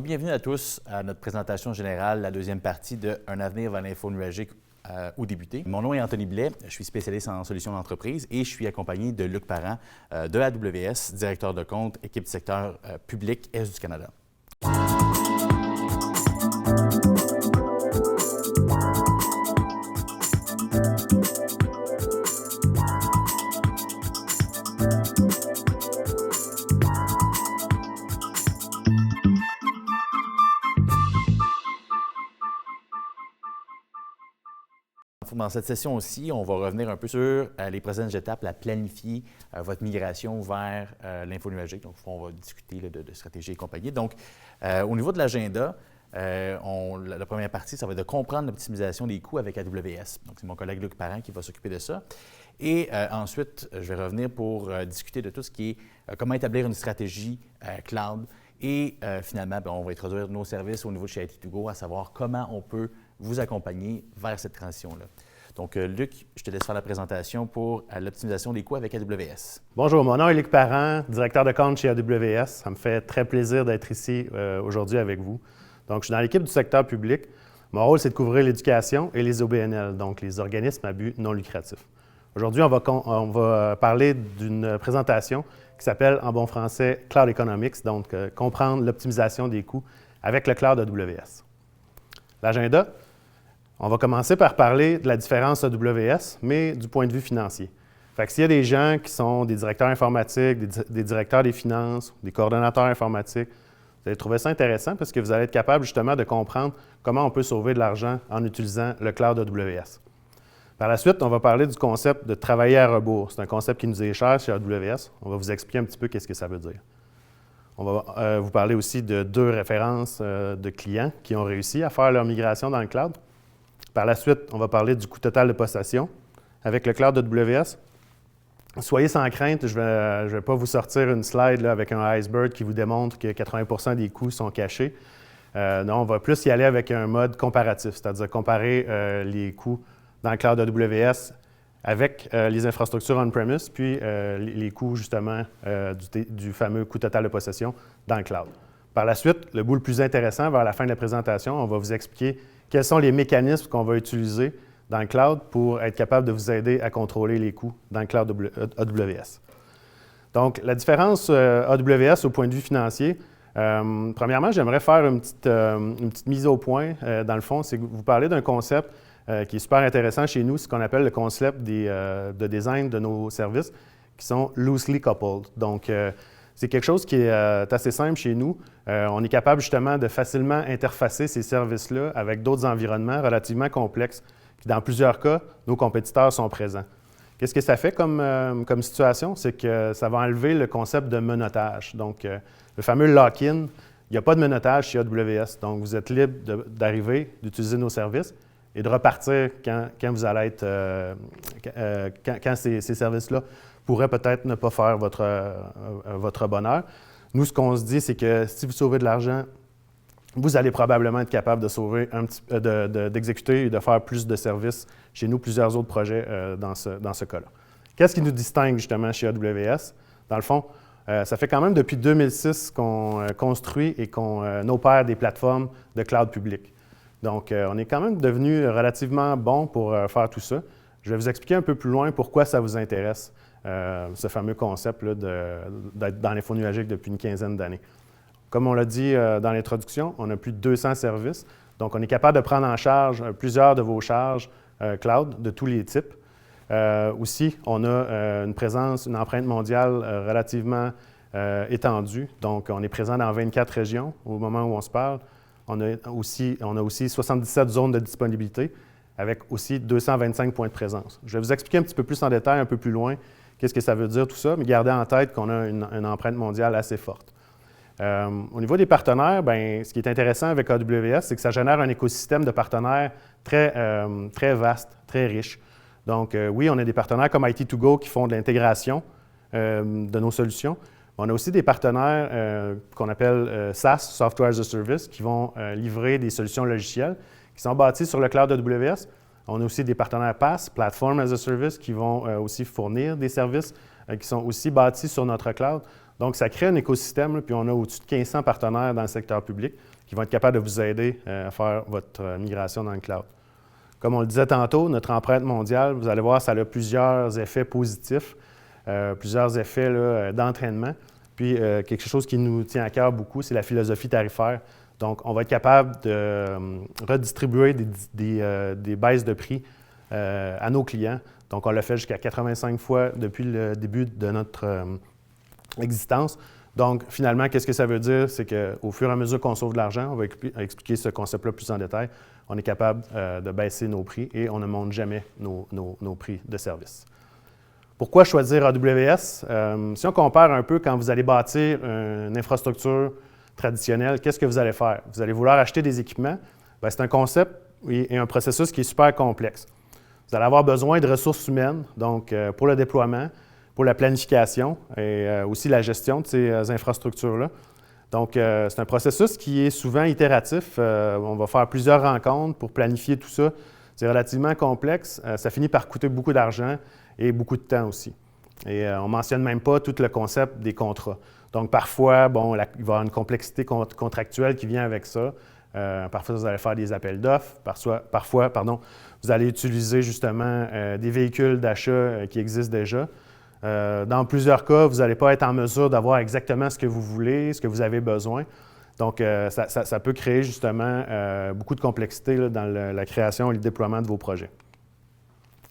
Bienvenue à tous à notre présentation générale, la deuxième partie de Un avenir vers l'info nuagique aux débutés. Mon nom est Anthony Blais, je suis spécialiste en solutions d'entreprise et je suis accompagné de Luc Parent de AWS, directeur de compte, équipe du secteur public Est du Canada. Dans cette session aussi, on va revenir un peu sur les prochaines étapes, la planifier, votre migration vers l'info nuagique. Donc, on va discuter là, de stratégie et compagnie. Donc, au niveau de l'agenda, la première partie, ça va être de comprendre l'optimisation des coûts avec AWS. Donc, c'est mon collègue Luc Parent qui va s'occuper de ça. Et ensuite, je vais revenir pour discuter de tout ce qui est comment établir une stratégie cloud. Et finalement, on va introduire nos services au niveau de chez IT2Go, à savoir comment on peut vous accompagner vers cette transition-là. Donc, Luc, je te laisse faire la présentation pour l'optimisation des coûts avec AWS. Bonjour, mon nom est Luc Parent, directeur de compte chez AWS. Ça me fait très plaisir d'être ici aujourd'hui avec vous. Donc, je suis dans l'équipe du secteur public. Mon rôle, c'est de couvrir l'éducation et les OBNL, donc les organismes à but non lucratif. Aujourd'hui, on va parler d'une présentation qui s'appelle, en bon français, Cloud Economics, donc comprendre l'optimisation des coûts avec le cloud AWS. L'agenda, on va commencer par parler de la différence AWS, mais du point de vue financier. Fait que s'il y a des gens qui sont des directeurs informatiques, des directeurs des finances, des coordonnateurs informatiques, vous allez trouver ça intéressant parce que vous allez être capable justement de comprendre comment on peut sauver de l'argent en utilisant le cloud AWS. Par la suite, on va parler du concept de travailler à rebours. C'est un concept qui nous est cher chez AWS. On va vous expliquer un petit peu qu'est-ce que ça veut dire. On va vous parler aussi de 2 références de clients qui ont réussi à faire leur migration dans le cloud. Par la suite, on va parler du coût total de possession avec le cloud AWS. Soyez sans crainte, je ne vais pas vous sortir une slide là, avec un iceberg qui vous démontre que 80% des coûts sont cachés. Non, on va plus y aller avec un mode comparatif, c'est-à-dire comparer les coûts dans le cloud AWS avec les infrastructures on-premise, puis les coûts justement du fameux coût total de possession dans le cloud. Par la suite, le bout le plus intéressant, vers la fin de la présentation, on va vous expliquer quels sont les mécanismes qu'on va utiliser dans le cloud pour être capable de vous aider à contrôler les coûts dans le cloud AWS. Donc, la différence AWS au point de vue financier, premièrement, j'aimerais faire une petite mise au point. Dans le fond, c'est que vous parlez d'un concept qui est super intéressant chez nous, ce qu'on appelle le concept de design de nos services qui sont loosely coupled. Donc, c'est quelque chose qui est assez simple chez nous. On est capable justement de facilement interfacer ces services-là avec d'autres environnements relativement complexes, qui dans plusieurs cas, nos compétiteurs sont présents. Qu'est-ce que ça fait comme situation? C'est que ça va enlever le concept de menottage. Donc, le fameux lock-in, il n'y a pas de menottage chez AWS. Donc, vous êtes libre d'arriver, d'utiliser nos services et de repartir quand vous allez être, quand ces services-là pourraient peut-être ne pas faire votre bonheur. Nous, ce qu'on se dit, c'est que si vous sauvez de l'argent, vous allez probablement être capable de d'exécuter et de faire plus de services chez nous, plusieurs autres projets dans ce cas-là. Qu'est-ce qui nous distingue justement chez AWS? Dans le fond, ça fait quand même depuis 2006 qu'on construit et qu'on opère des plateformes de cloud public. Donc, on est quand même devenu relativement bon pour faire tout ça. Je vais vous expliquer un peu plus loin pourquoi ça vous intéresse, ce fameux concept d'être dans l'info nuagique depuis une quinzaine d'années. Comme on l'a dit dans l'introduction, on a plus de 200 services. Donc, on est capable de prendre en charge plusieurs de vos charges cloud de tous les types. Aussi, on a une empreinte mondiale relativement étendue. Donc, on est présent dans 24 régions au moment où on se parle. On a aussi 77 zones de disponibilité avec aussi 225 points de présence. Je vais vous expliquer un petit peu plus en détail, un peu plus loin, qu'est-ce que ça veut dire tout ça, mais gardez en tête qu'on a une empreinte mondiale assez forte. Au niveau des partenaires, ce qui est intéressant avec AWS, c'est que ça génère un écosystème de partenaires très vaste, très riche. Donc, oui, on a des partenaires comme IT2Go qui font de l'intégration de nos solutions. On a aussi des partenaires qu'on appelle SaaS, Software as a Service, qui vont livrer des solutions logicielles qui sont bâties sur le cloud AWS, On a aussi des partenaires PaaS, Platform as a Service, qui vont aussi fournir des services qui sont aussi bâtis sur notre cloud. Donc, ça crée un écosystème, là, puis on a au-dessus de 1500 partenaires dans le secteur public qui vont être capables de vous aider à faire votre migration dans le cloud. Comme on le disait tantôt, notre empreinte mondiale, vous allez voir, ça a plusieurs effets positifs, plusieurs effets d'entraînement. Puis, quelque chose qui nous tient à cœur beaucoup, c'est la philosophie tarifaire. Donc, on va être capable de redistribuer des baisses de prix à nos clients. Donc, on l'a fait jusqu'à 85 fois depuis le début de notre existence. Donc, finalement, qu'est-ce que ça veut dire? C'est qu'au fur et à mesure qu'on sauve de l'argent, on va expliquer ce concept-là plus en détail, on est capable de baisser nos prix et on ne monte jamais nos prix de service. Pourquoi choisir AWS? Si on compare un peu quand vous allez bâtir une infrastructure traditionnelle, qu'est-ce que vous allez faire? Vous allez vouloir acheter des équipements. Bien, c'est un concept et un processus qui est super complexe. Vous allez avoir besoin de ressources humaines, donc pour le déploiement, pour la planification et aussi la gestion de ces infrastructures-là. Donc, c'est un processus qui est souvent itératif. On va faire plusieurs rencontres pour planifier tout ça. C'est relativement complexe. Ça finit par coûter beaucoup d'argent et beaucoup de temps aussi. Et on ne mentionne même pas tout le concept des contrats. Donc, parfois, bon, il va y avoir une complexité contractuelle qui vient avec ça. Parfois, vous allez faire des appels d'offres. Parfois, vous allez utiliser justement des véhicules d'achat qui existent déjà. Dans plusieurs cas, vous n'allez pas être en mesure d'avoir exactement ce que vous voulez, ce que vous avez besoin. Donc, ça peut créer justement beaucoup de complexité là, dans la création et le déploiement de vos projets.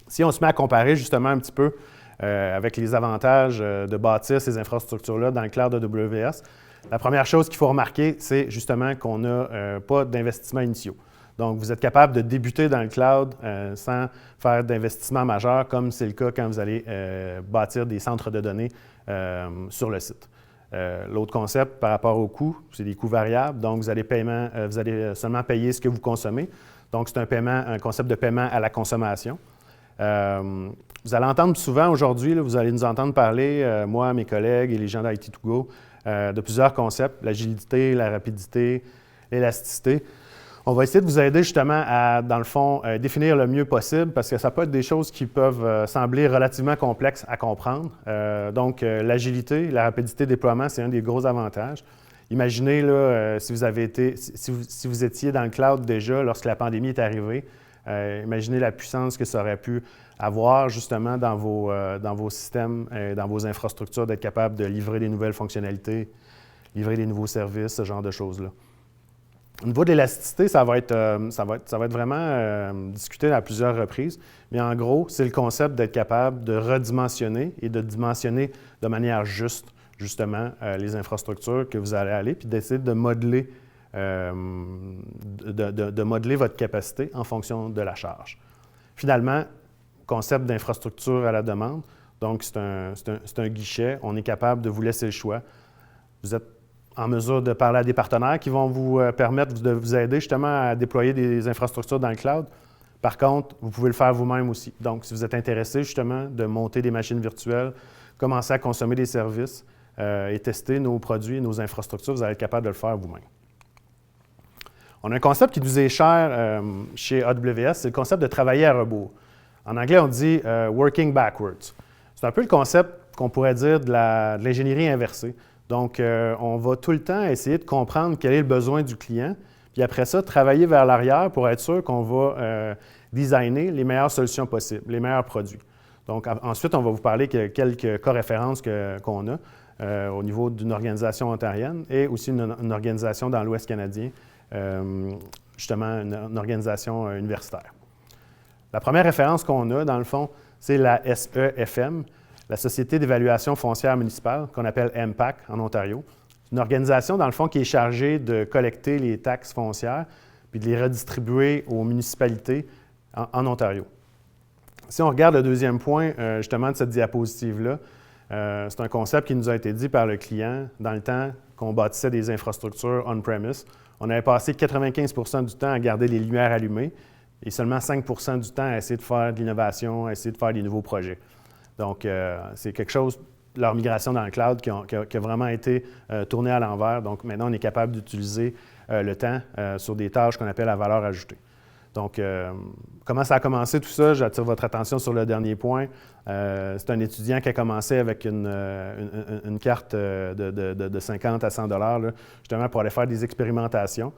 Si on se met à comparer justement un petit peu avec les avantages de bâtir ces infrastructures-là dans le cloud AWS, la première chose qu'il faut remarquer, c'est justement qu'on n'a pas d'investissements initiaux. Donc, vous êtes capable de débuter dans le cloud sans faire d'investissement majeur, comme c'est le cas quand vous allez bâtir des centres de données sur le site. L'autre concept par rapport aux coûts, c'est des coûts variables. Donc, vous allez seulement payer ce que vous consommez. Donc, c'est un concept de paiement à la consommation. Vous allez entendre souvent aujourd'hui, vous allez nous entendre parler, moi, mes collègues et les gens d'IT2Go, de plusieurs concepts, l'agilité, la rapidité, l'élasticité. On va essayer de vous aider justement à, dans le fond, définir le mieux possible parce que ça peut être des choses qui peuvent sembler relativement complexes à comprendre. Donc, l'agilité, la rapidité de déploiement, c'est un des gros avantages. Imaginez là, si vous étiez dans le cloud déjà lorsque la pandémie est arrivée, imaginez la puissance que ça aurait pu avoir justement dans vos systèmes, dans vos infrastructures, d'être capable de livrer des nouvelles fonctionnalités, livrer des nouveaux services, ce genre de choses-là. Au niveau de l'élasticité, ça va être vraiment discuté à plusieurs reprises, mais en gros, c'est le concept d'être capable de redimensionner et de dimensionner de manière juste, justement, les infrastructures que vous allez aller, puis d'essayer de modeler, de modeler votre capacité en fonction de la charge. Finalement, concept d'infrastructure à la demande, donc c'est un guichet, on est capable de vous laisser le choix. Vous êtes en mesure de parler à des partenaires qui vont vous permettre de vous aider justement à déployer des infrastructures dans le cloud. Par contre, vous pouvez le faire vous-même aussi. Donc, si vous êtes intéressé justement de monter des machines virtuelles, commencer à consommer des services et tester nos produits, nos infrastructures, vous allez être capable de le faire vous-même. On a un concept qui nous est cher chez AWS, c'est le concept de travailler à rebours. En anglais, on dit « working backwards ». C'est un peu le concept qu'on pourrait dire de l'ingénierie inversée. Donc, on va tout le temps essayer de comprendre quel est le besoin du client, puis après ça, travailler vers l'arrière pour être sûr qu'on va designer les meilleures solutions possibles, les meilleurs produits. Donc, ensuite, on va vous parler de quelques cas références qu'on a au niveau d'une organisation ontarienne et aussi une organisation dans l'Ouest canadien, justement une organisation universitaire. La première référence qu'on a, dans le fond, c'est la SEFM, la Société d'évaluation foncière municipale, qu'on appelle MPAC en Ontario. C'est une organisation, dans le fond, qui est chargée de collecter les taxes foncières puis de les redistribuer aux municipalités en Ontario. Si on regarde le deuxième point, justement, de cette diapositive-là, c'est un concept qui nous a été dit par le client dans le temps qu'on bâtissait des infrastructures on-premise. On avait passé 95 % du temps à garder les lumières allumées et seulement 5 % du temps à essayer de faire de l'innovation, à essayer de faire des nouveaux projets. Donc, c'est quelque chose, leur migration dans le cloud, qui a vraiment été tournée à l'envers. Donc, maintenant, on est capable d'utiliser le temps sur des tâches qu'on appelle à valeur ajoutée. Donc, comment ça a commencé tout ça? J'attire votre attention sur le dernier point. C'est un étudiant qui a commencé avec une carte de 50 à 100 $ justement pour aller faire des expérimentations.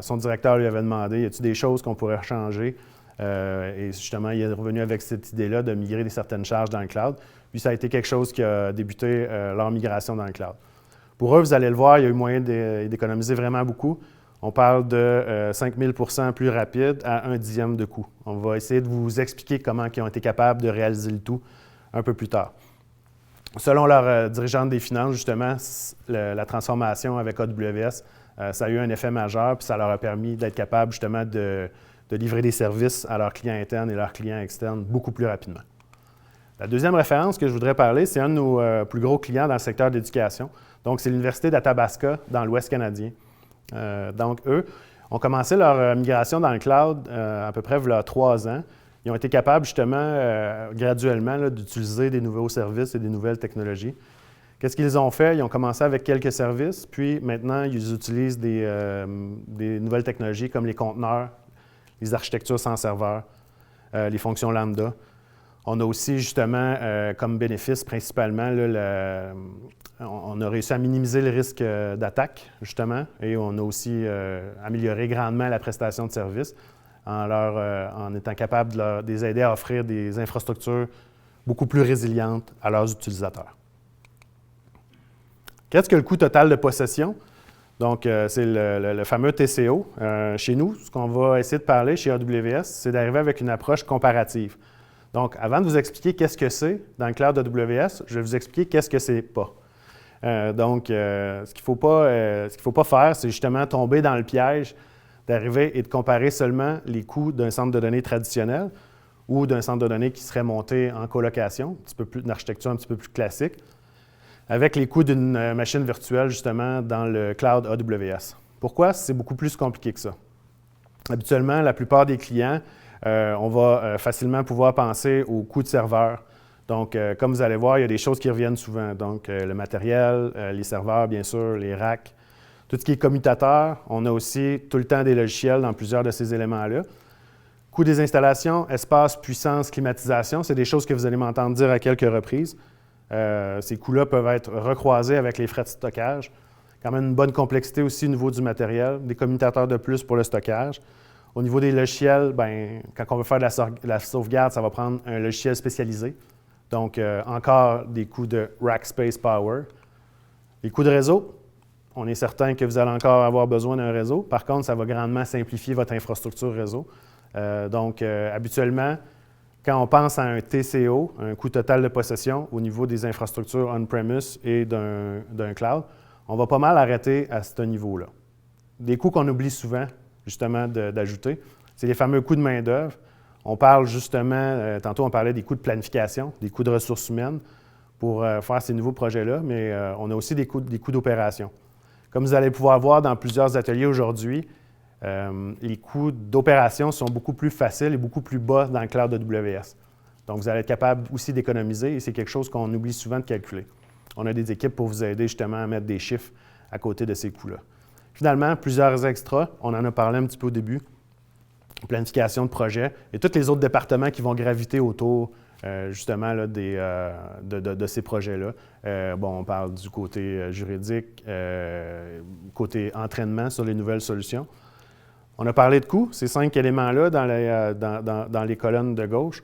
Son directeur lui avait demandé, y a-t-il des choses qu'on pourrait changer? Et justement, il est revenu avec cette idée-là de migrer certaines charges dans le cloud. Puis ça a été quelque chose qui a débuté leur migration dans le cloud. Pour eux, vous allez le voir, il y a eu moyen d'économiser vraiment beaucoup. On parle de 5000 % plus rapide à 1/10 de coût. On va essayer de vous expliquer comment ils ont été capables de réaliser le tout un peu plus tard. Selon leur dirigeante des finances, justement, la transformation avec AWS, ça a eu un effet majeur, puis ça leur a permis d'être capables justement de livrer des services à leurs clients internes et leurs clients externes beaucoup plus rapidement. La deuxième référence que je voudrais parler, c'est un de nos plus gros clients dans le secteur de l'éducation. Donc, c'est l'Université d'Athabasca dans l'Ouest canadien. Donc, eux ont commencé leur migration dans le cloud à peu près il y a 3 ans. Ils ont été capables justement, graduellement, d'utiliser des nouveaux services et des nouvelles technologies. Qu'est-ce qu'ils ont fait? Ils ont commencé avec quelques services, puis maintenant, ils utilisent des nouvelles technologies comme les conteneurs, les architectures sans serveur, les fonctions lambda. On a aussi, justement, comme bénéfice, principalement, là, on a réussi à minimiser le risque d'attaque, justement, et on a aussi amélioré grandement la prestation de service en étant capable de les aider à offrir des infrastructures beaucoup plus résilientes à leurs utilisateurs. Qu'est-ce que le coût total de possession? Donc, c'est le fameux TCO. Chez nous, ce qu'on va essayer de parler chez AWS, c'est d'arriver avec une approche comparative. Donc, avant de vous expliquer qu'est-ce que c'est dans le cloud AWS, je vais vous expliquer qu'est-ce que c'est pas. Ce qu'il ne faut pas faire, c'est justement tomber dans le piège d'arriver et de comparer seulement les coûts d'un centre de données traditionnel ou d'un centre de données qui serait monté en colocation, une architecture un petit peu plus classique, avec les coûts d'une machine virtuelle, justement, dans le cloud AWS. Pourquoi? C'est beaucoup plus compliqué que ça. Habituellement, la plupart des clients, on va facilement pouvoir penser aux coûts de serveur. Donc, comme vous allez voir, il y a des choses qui reviennent souvent. Donc, le matériel, les serveurs, bien sûr, les racks, tout ce qui est commutateur. On a aussi tout le temps des logiciels dans plusieurs de ces éléments-là. Coût des installations, espace, puissance, climatisation, c'est des choses que vous allez m'entendre dire à quelques reprises. Ces coûts-là peuvent être recroisés avec les frais de stockage. Quand même une bonne complexité aussi au niveau du matériel, des commutateurs de plus pour le stockage. Au niveau des logiciels, bien, quand on veut faire de la sauvegarde, ça va prendre un logiciel spécialisé. Donc, encore des coûts de rack space power. Les coûts de réseau, on est certain que vous allez encore avoir besoin d'un réseau. Par contre, ça va grandement simplifier votre infrastructure réseau. Habituellement, quand on pense à un TCO, un coût total de possession au niveau des infrastructures on-premise et d'un cloud, on va pas mal arrêter à ce niveau-là. Des coûts qu'on oublie souvent, justement, d'ajouter, c'est les fameux coûts de main-d'œuvre. On parle justement, tantôt on parlait des coûts de planification, des coûts de ressources humaines pour faire ces nouveaux projets-là, mais on a aussi des coûts d'opération. Comme vous allez pouvoir voir dans plusieurs ateliers aujourd'hui, les coûts d'opération sont beaucoup plus faciles et beaucoup plus bas dans le cloud AWS. Donc, vous allez être capable aussi d'économiser et c'est quelque chose qu'on oublie souvent de calculer. On a des équipes pour vous aider justement à mettre des chiffres à côté de ces coûts-là. Finalement, plusieurs extras, on en a parlé un petit peu au début, planification de projet et tous les autres départements qui vont graviter autour justement là, de ces projets-là. On parle du côté juridique, côté entraînement sur les nouvelles solutions. On a parlé de coûts, ces 5 éléments-là dans les colonnes de gauche.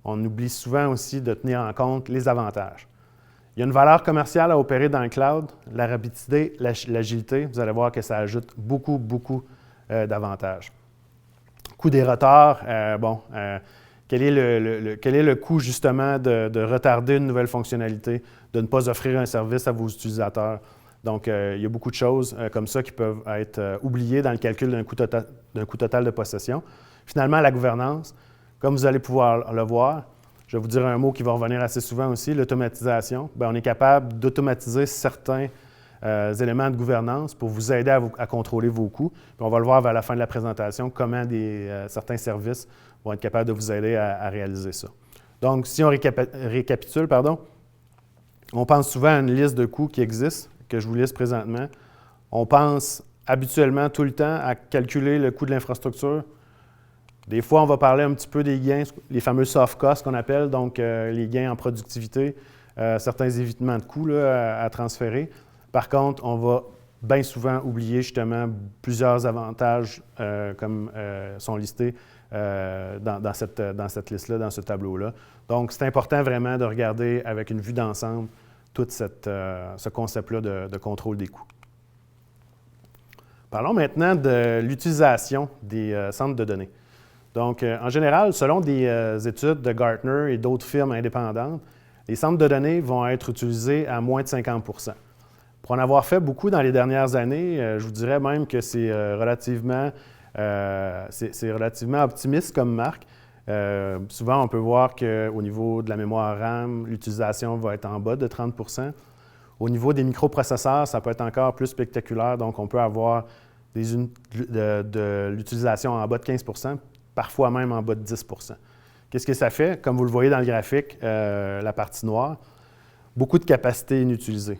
On oublie souvent aussi de tenir en compte les avantages. Il y a une valeur commerciale à opérer dans le cloud, la rapidité, l'agilité. Vous allez voir que ça ajoute beaucoup, beaucoup d'avantages. Coût des retards, quel est le coût justement de retarder une nouvelle fonctionnalité, de ne pas offrir un service à vos utilisateurs? Donc, il y a beaucoup de choses comme ça qui peuvent être oubliées dans le calcul d'un coût total de possession. Finalement, la gouvernance, comme vous allez pouvoir le voir, je vais vous dire un mot qui va revenir assez souvent aussi, l'automatisation. Bien, on est capable d'automatiser certains éléments de gouvernance pour vous aider à contrôler vos coûts. Puis on va le voir vers la fin de la présentation, comment certains services vont être capables de vous aider à réaliser ça. Donc, si on récapitule, on pense souvent à une liste de coûts qui existe, que je vous liste présentement. On pense habituellement tout le temps à calculer le coût de l'infrastructure, Des fois, on va parler un petit peu des gains, les fameux soft costs qu'on appelle, donc les gains en productivité, certains évitements de coûts là, à transférer. Par contre, on va bien souvent oublier justement plusieurs avantages comme sont listés dans cette liste-là, dans ce tableau-là. Donc, c'est important vraiment de regarder avec une vue d'ensemble tout ce concept-là de contrôle des coûts. Parlons maintenant de l'utilisation des centres de données. Donc, en général, selon des études de Gartner et d'autres firmes indépendantes, les centres de données vont être utilisés à moins de 50 %. Pour en avoir fait beaucoup dans les dernières années, je vous dirais même que c'est relativement optimiste comme marque. Souvent, on peut voir qu'au niveau de la mémoire RAM, l'utilisation va être en bas de 30 %. Au niveau des microprocesseurs, ça peut être encore plus spectaculaire. Donc, on peut avoir de l'utilisation en bas de 15 %, parfois même en bas de 10 %. Qu'est-ce que ça fait? Comme vous le voyez dans le graphique, la partie noire, beaucoup de capacité inutilisée.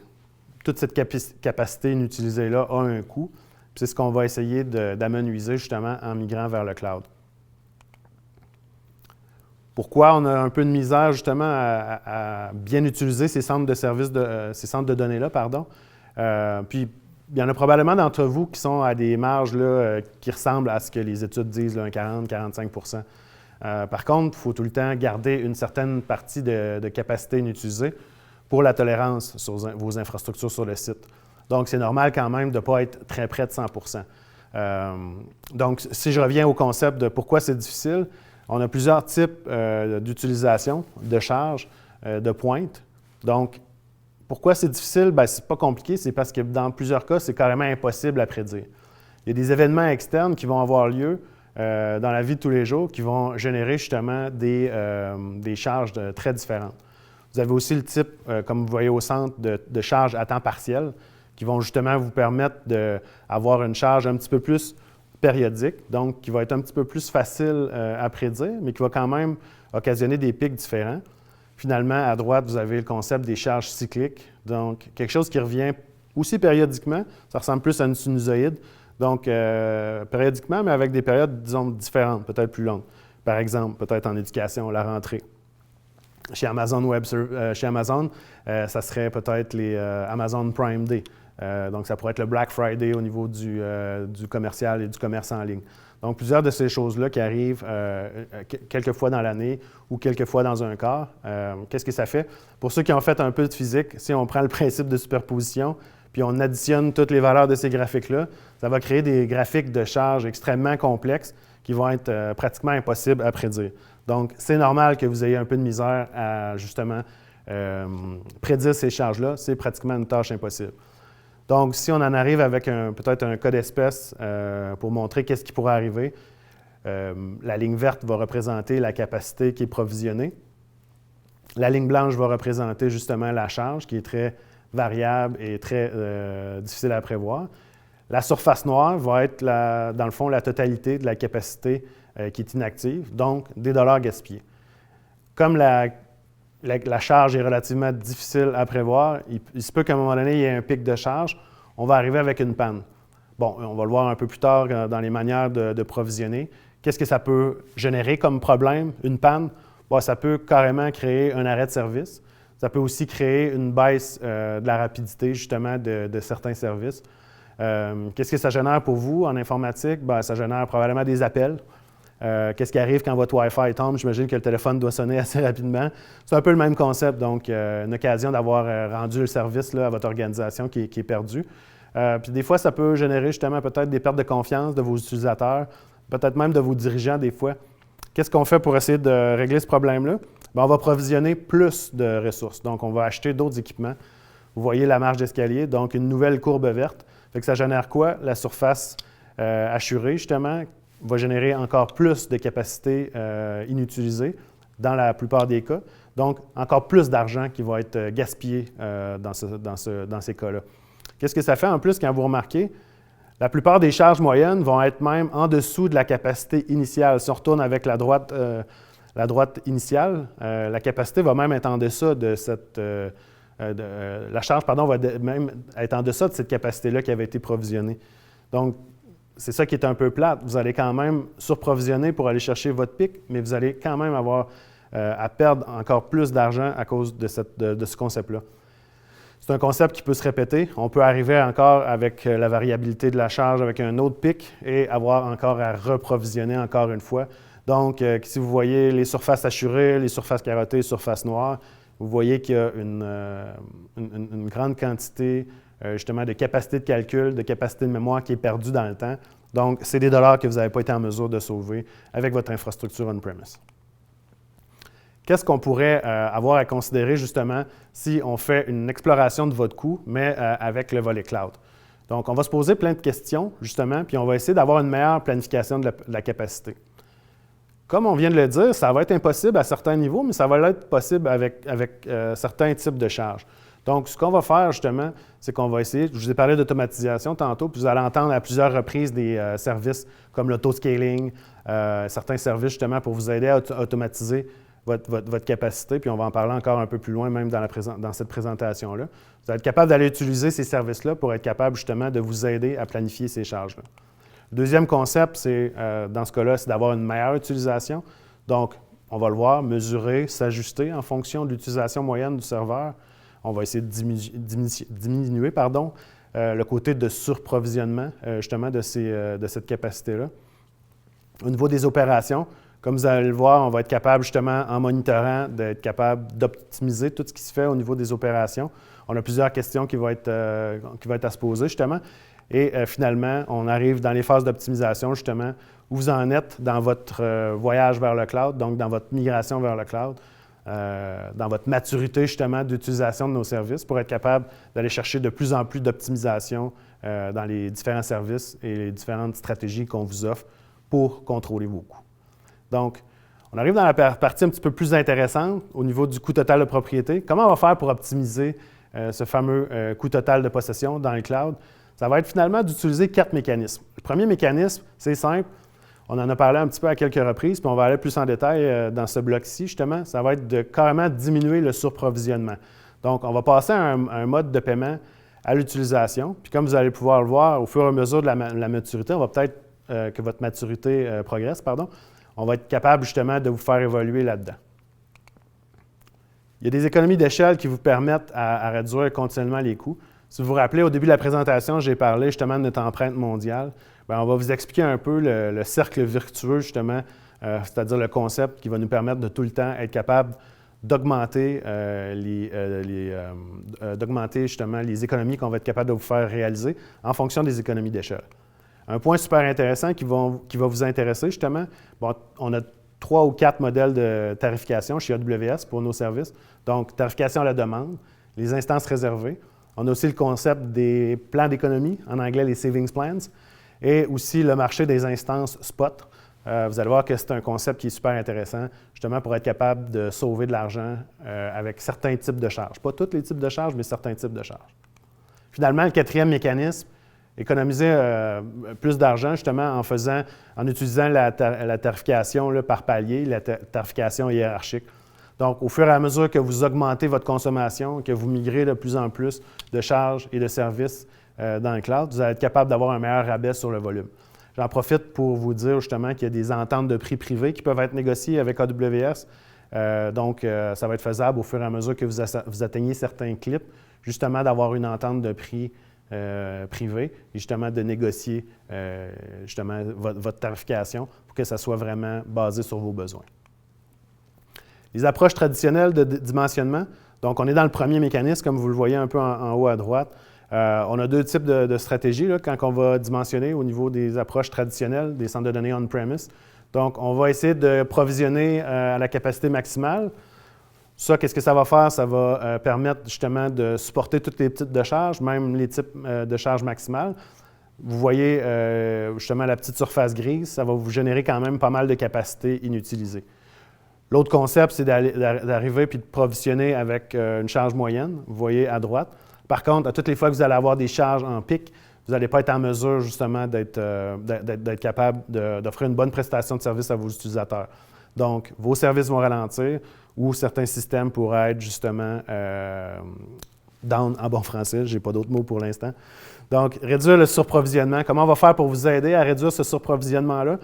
Toute cette capacité inutilisée-là a un coût. C'est ce qu'on va essayer d'amenuiser justement en migrant vers le cloud. Pourquoi on a un peu de misère justement à bien utiliser ces centres de données-là, pardon? Puis, il y en a probablement d'entre vous qui sont à des marges là, qui ressemblent à ce que les études disent, là, un 40-45 %. Par contre, il faut tout le temps garder une certaine partie de capacité inutilisée pour la tolérance sur vos infrastructures sur le site. Donc, c'est normal quand même de ne pas être très près de 100 % Donc, si je reviens au concept de pourquoi c'est difficile, on a plusieurs types d'utilisation, de charges, de pointes. Donc, pourquoi c'est difficile? Bien, c'est pas compliqué, c'est parce que dans plusieurs cas, c'est carrément impossible à prédire. Il y a des événements externes qui vont avoir lieu dans la vie de tous les jours qui vont générer justement des charges très différentes. Vous avez aussi le type, comme vous voyez au centre, de charges à temps partiel qui vont justement vous permettre d'avoir une charge un petit peu plus périodique, donc qui va être un petit peu plus facile à prédire, mais qui va quand même occasionner des pics différents. Finalement, à droite, vous avez le concept des charges cycliques, donc quelque chose qui revient aussi périodiquement. Ça ressemble plus à une sinusoïde, donc périodiquement, mais avec des périodes, disons, différentes, peut-être plus longues. Par exemple, peut-être en éducation, la rentrée. Chez Amazon ça serait peut-être les Amazon Prime Day. Donc, ça pourrait être le Black Friday au niveau du commercial et du commerce en ligne. Donc, plusieurs de ces choses-là qui arrivent quelques fois dans l'année ou quelques fois dans un quart. Qu'est-ce que ça fait? Pour ceux qui ont fait un peu de physique, si on prend le principe de superposition puis on additionne toutes les valeurs de ces graphiques-là, ça va créer des graphiques de charge extrêmement complexes qui vont être pratiquement impossibles à prédire. Donc, c'est normal que vous ayez un peu de misère à, justement, prédire ces charges-là. C'est pratiquement une tâche impossible. Donc, si on en arrive avec peut-être un cas d'espèce pour montrer qu'est-ce qui pourrait arriver, la ligne verte va représenter la capacité qui est provisionnée. La ligne blanche va représenter justement la charge qui est très variable et très difficile à prévoir. La surface noire va être, dans le fond, la totalité de la capacité qui est inactive, donc des dollars gaspillés. Comme la charge est relativement difficile à prévoir, il se peut qu'à un moment donné, il y ait un pic de charge, on va arriver avec une panne. Bon, on va le voir un peu plus tard dans les manières de provisionner. Qu'est-ce que ça peut générer comme problème, une panne? Bon, ça peut carrément créer un arrêt de service. Ça peut aussi créer une baisse de la rapidité, justement, de certains services. Qu'est-ce que ça génère pour vous en informatique? Bien, ça génère probablement des appels. Qu'est-ce qui arrive quand votre Wi-Fi tombe? J'imagine que le téléphone doit sonner assez rapidement. C'est un peu le même concept, donc une occasion d'avoir rendu le service là, à votre organisation qui est perdu. Puis des fois, ça peut générer justement peut-être des pertes de confiance de vos utilisateurs, peut-être même de vos dirigeants des fois. Qu'est-ce qu'on fait pour essayer de régler ce problème-là? Bien, on va provisionner plus de ressources. Donc, on va acheter d'autres équipements. Vous voyez la marche d'escalier, donc une nouvelle courbe verte. Fait que ça génère quoi? La surface assurée, justement, va générer encore plus de capacité inutilisée dans la plupart des cas. Donc, encore plus d'argent qui va être gaspillé dans ces cas-là. Qu'est-ce que ça fait en plus quand vous remarquez? La plupart des charges moyennes vont être même en dessous de la capacité initiale. Si on retourne avec la droite initiale, la capacité va même être en deçà de cette... la charge, va même être en deçà de cette capacité-là qui avait été provisionnée. Donc, c'est ça qui est un peu plate. Vous allez quand même surprovisionner pour aller chercher votre pic, mais vous allez quand même avoir à perdre encore plus d'argent à cause de ce concept-là. C'est un concept qui peut se répéter. On peut arriver encore avec la variabilité de la charge avec un autre pic et avoir encore à reprovisionner encore une fois. Donc, si vous voyez les surfaces assurées, les surfaces carottées, les surfaces noires, vous voyez qu'il y a une grande quantité justement de capacité de calcul, de capacité de mémoire qui est perdue dans le temps. Donc, c'est des dollars que vous n'avez pas été en mesure de sauver avec votre infrastructure on-premise. Qu'est-ce qu'on pourrait avoir à considérer justement si on fait une exploration de votre coût, mais avec le volet cloud? Donc, on va se poser plein de questions justement, puis on va essayer d'avoir une meilleure planification de la capacité. Comme on vient de le dire, ça va être impossible à certains niveaux, mais ça va être possible avec certains types de charges. Donc, ce qu'on va faire justement, c'est qu'on va essayer, je vous ai parlé d'automatisation tantôt, puis vous allez entendre à plusieurs reprises des services comme l'autoscaling, certains services justement pour vous aider à automatiser votre capacité, puis on va en parler encore un peu plus loin même dans cette présentation-là. Vous allez être capable d'aller utiliser ces services-là pour être capable justement de vous aider à planifier ces charges-là. Le deuxième concept, c'est, dans ce cas-là, c'est d'avoir une meilleure utilisation. Donc, on va le voir, mesurer, s'ajuster en fonction de l'utilisation moyenne du serveur. On va essayer de diminuer le côté de surprovisionnement, justement, de cette capacité-là. Au niveau des opérations, comme vous allez le voir, on va être capable, justement, en monitorant, d'être capable d'optimiser tout ce qui se fait au niveau des opérations. On a plusieurs questions qui vont être à se poser, justement. Et finalement, on arrive dans les phases d'optimisation, justement, où vous en êtes dans votre voyage vers le cloud, donc dans votre migration vers le cloud, dans votre maturité, justement, d'utilisation de nos services pour être capable d'aller chercher de plus en plus d'optimisation dans les différents services et les différentes stratégies qu'on vous offre pour contrôler vos coûts. Donc, on arrive dans la partie un petit peu plus intéressante au niveau du coût total de propriété. Comment on va faire pour optimiser ce fameux coût total de possession dans le cloud? Ça va être finalement d'utiliser 4 mécanismes. Le premier mécanisme, c'est simple. On en a parlé un petit peu à quelques reprises, puis on va aller plus en détail dans ce bloc-ci, justement. Ça va être de carrément diminuer le surprovisionnement. Donc, on va passer à un mode de paiement à l'utilisation. Puis comme vous allez pouvoir le voir, au fur et à mesure de la maturité, on va peut-être que votre maturité progresse, on va être capable justement de vous faire évoluer là-dedans. Il y a des économies d'échelle qui vous permettent à réduire continuellement les coûts. Si vous vous rappelez, au début de la présentation, j'ai parlé justement de notre empreinte mondiale. Bien, on va vous expliquer un peu le cercle virtueux, justement, c'est-à-dire le concept qui va nous permettre de tout le temps être capable d'augmenter justement les économies qu'on va être capable de vous faire réaliser en fonction des économies d'échelle. Un point super intéressant qui va vous intéresser, justement, bon, on a 3 ou 4 modèles de tarification chez AWS pour nos services. Donc, tarification à la demande, les instances réservées. On a aussi le concept des plans d'économie, en anglais les savings plans, et aussi le marché des instances spot. Vous allez voir que c'est un concept qui est super intéressant, justement pour être capable de sauver de l'argent avec certains types de charges. Pas tous les types de charges, mais certains types de charges. Finalement, le quatrième mécanisme, économiser plus d'argent justement en utilisant la tarification là, par palier, la tarification hiérarchique. Donc, au fur et à mesure que vous augmentez votre consommation, que vous migrez de plus en plus de charges et de services dans le cloud, vous allez être capable d'avoir un meilleur rabais sur le volume. J'en profite pour vous dire justement qu'il y a des ententes de prix privés qui peuvent être négociées avec AWS. Donc, ça va être faisable au fur et à mesure que vous atteignez certains clips, justement d'avoir une entente de prix privé et justement de négocier justement votre tarification pour que ça soit vraiment basé sur vos besoins. Les approches traditionnelles de dimensionnement, donc on est dans le premier mécanisme, comme vous le voyez un peu en haut à droite. On a 2 types de stratégies là, quand on va dimensionner au niveau des approches traditionnelles des centres de données on-premise. Donc, on va essayer de provisionner à la capacité maximale. Ça, qu'est-ce que ça va faire? Ça va permettre justement de supporter tous les types de charges, même les types de charges maximales. Vous voyez justement la petite surface grise, ça va vous générer quand même pas mal de capacités inutilisées. L'autre concept, c'est d'arriver puis de provisionner avec une charge moyenne, vous voyez à droite. Par contre, à toutes les fois que vous allez avoir des charges en pic, vous n'allez pas être en mesure justement d'être capable d'offrir une bonne prestation de service à vos utilisateurs. Donc, vos services vont ralentir ou certains systèmes pourraient être justement down en bon français, je n'ai pas d'autres mots pour l'instant. Donc, réduire le surprovisionnement. Comment on va faire pour vous aider à réduire ce surprovisionnement-là?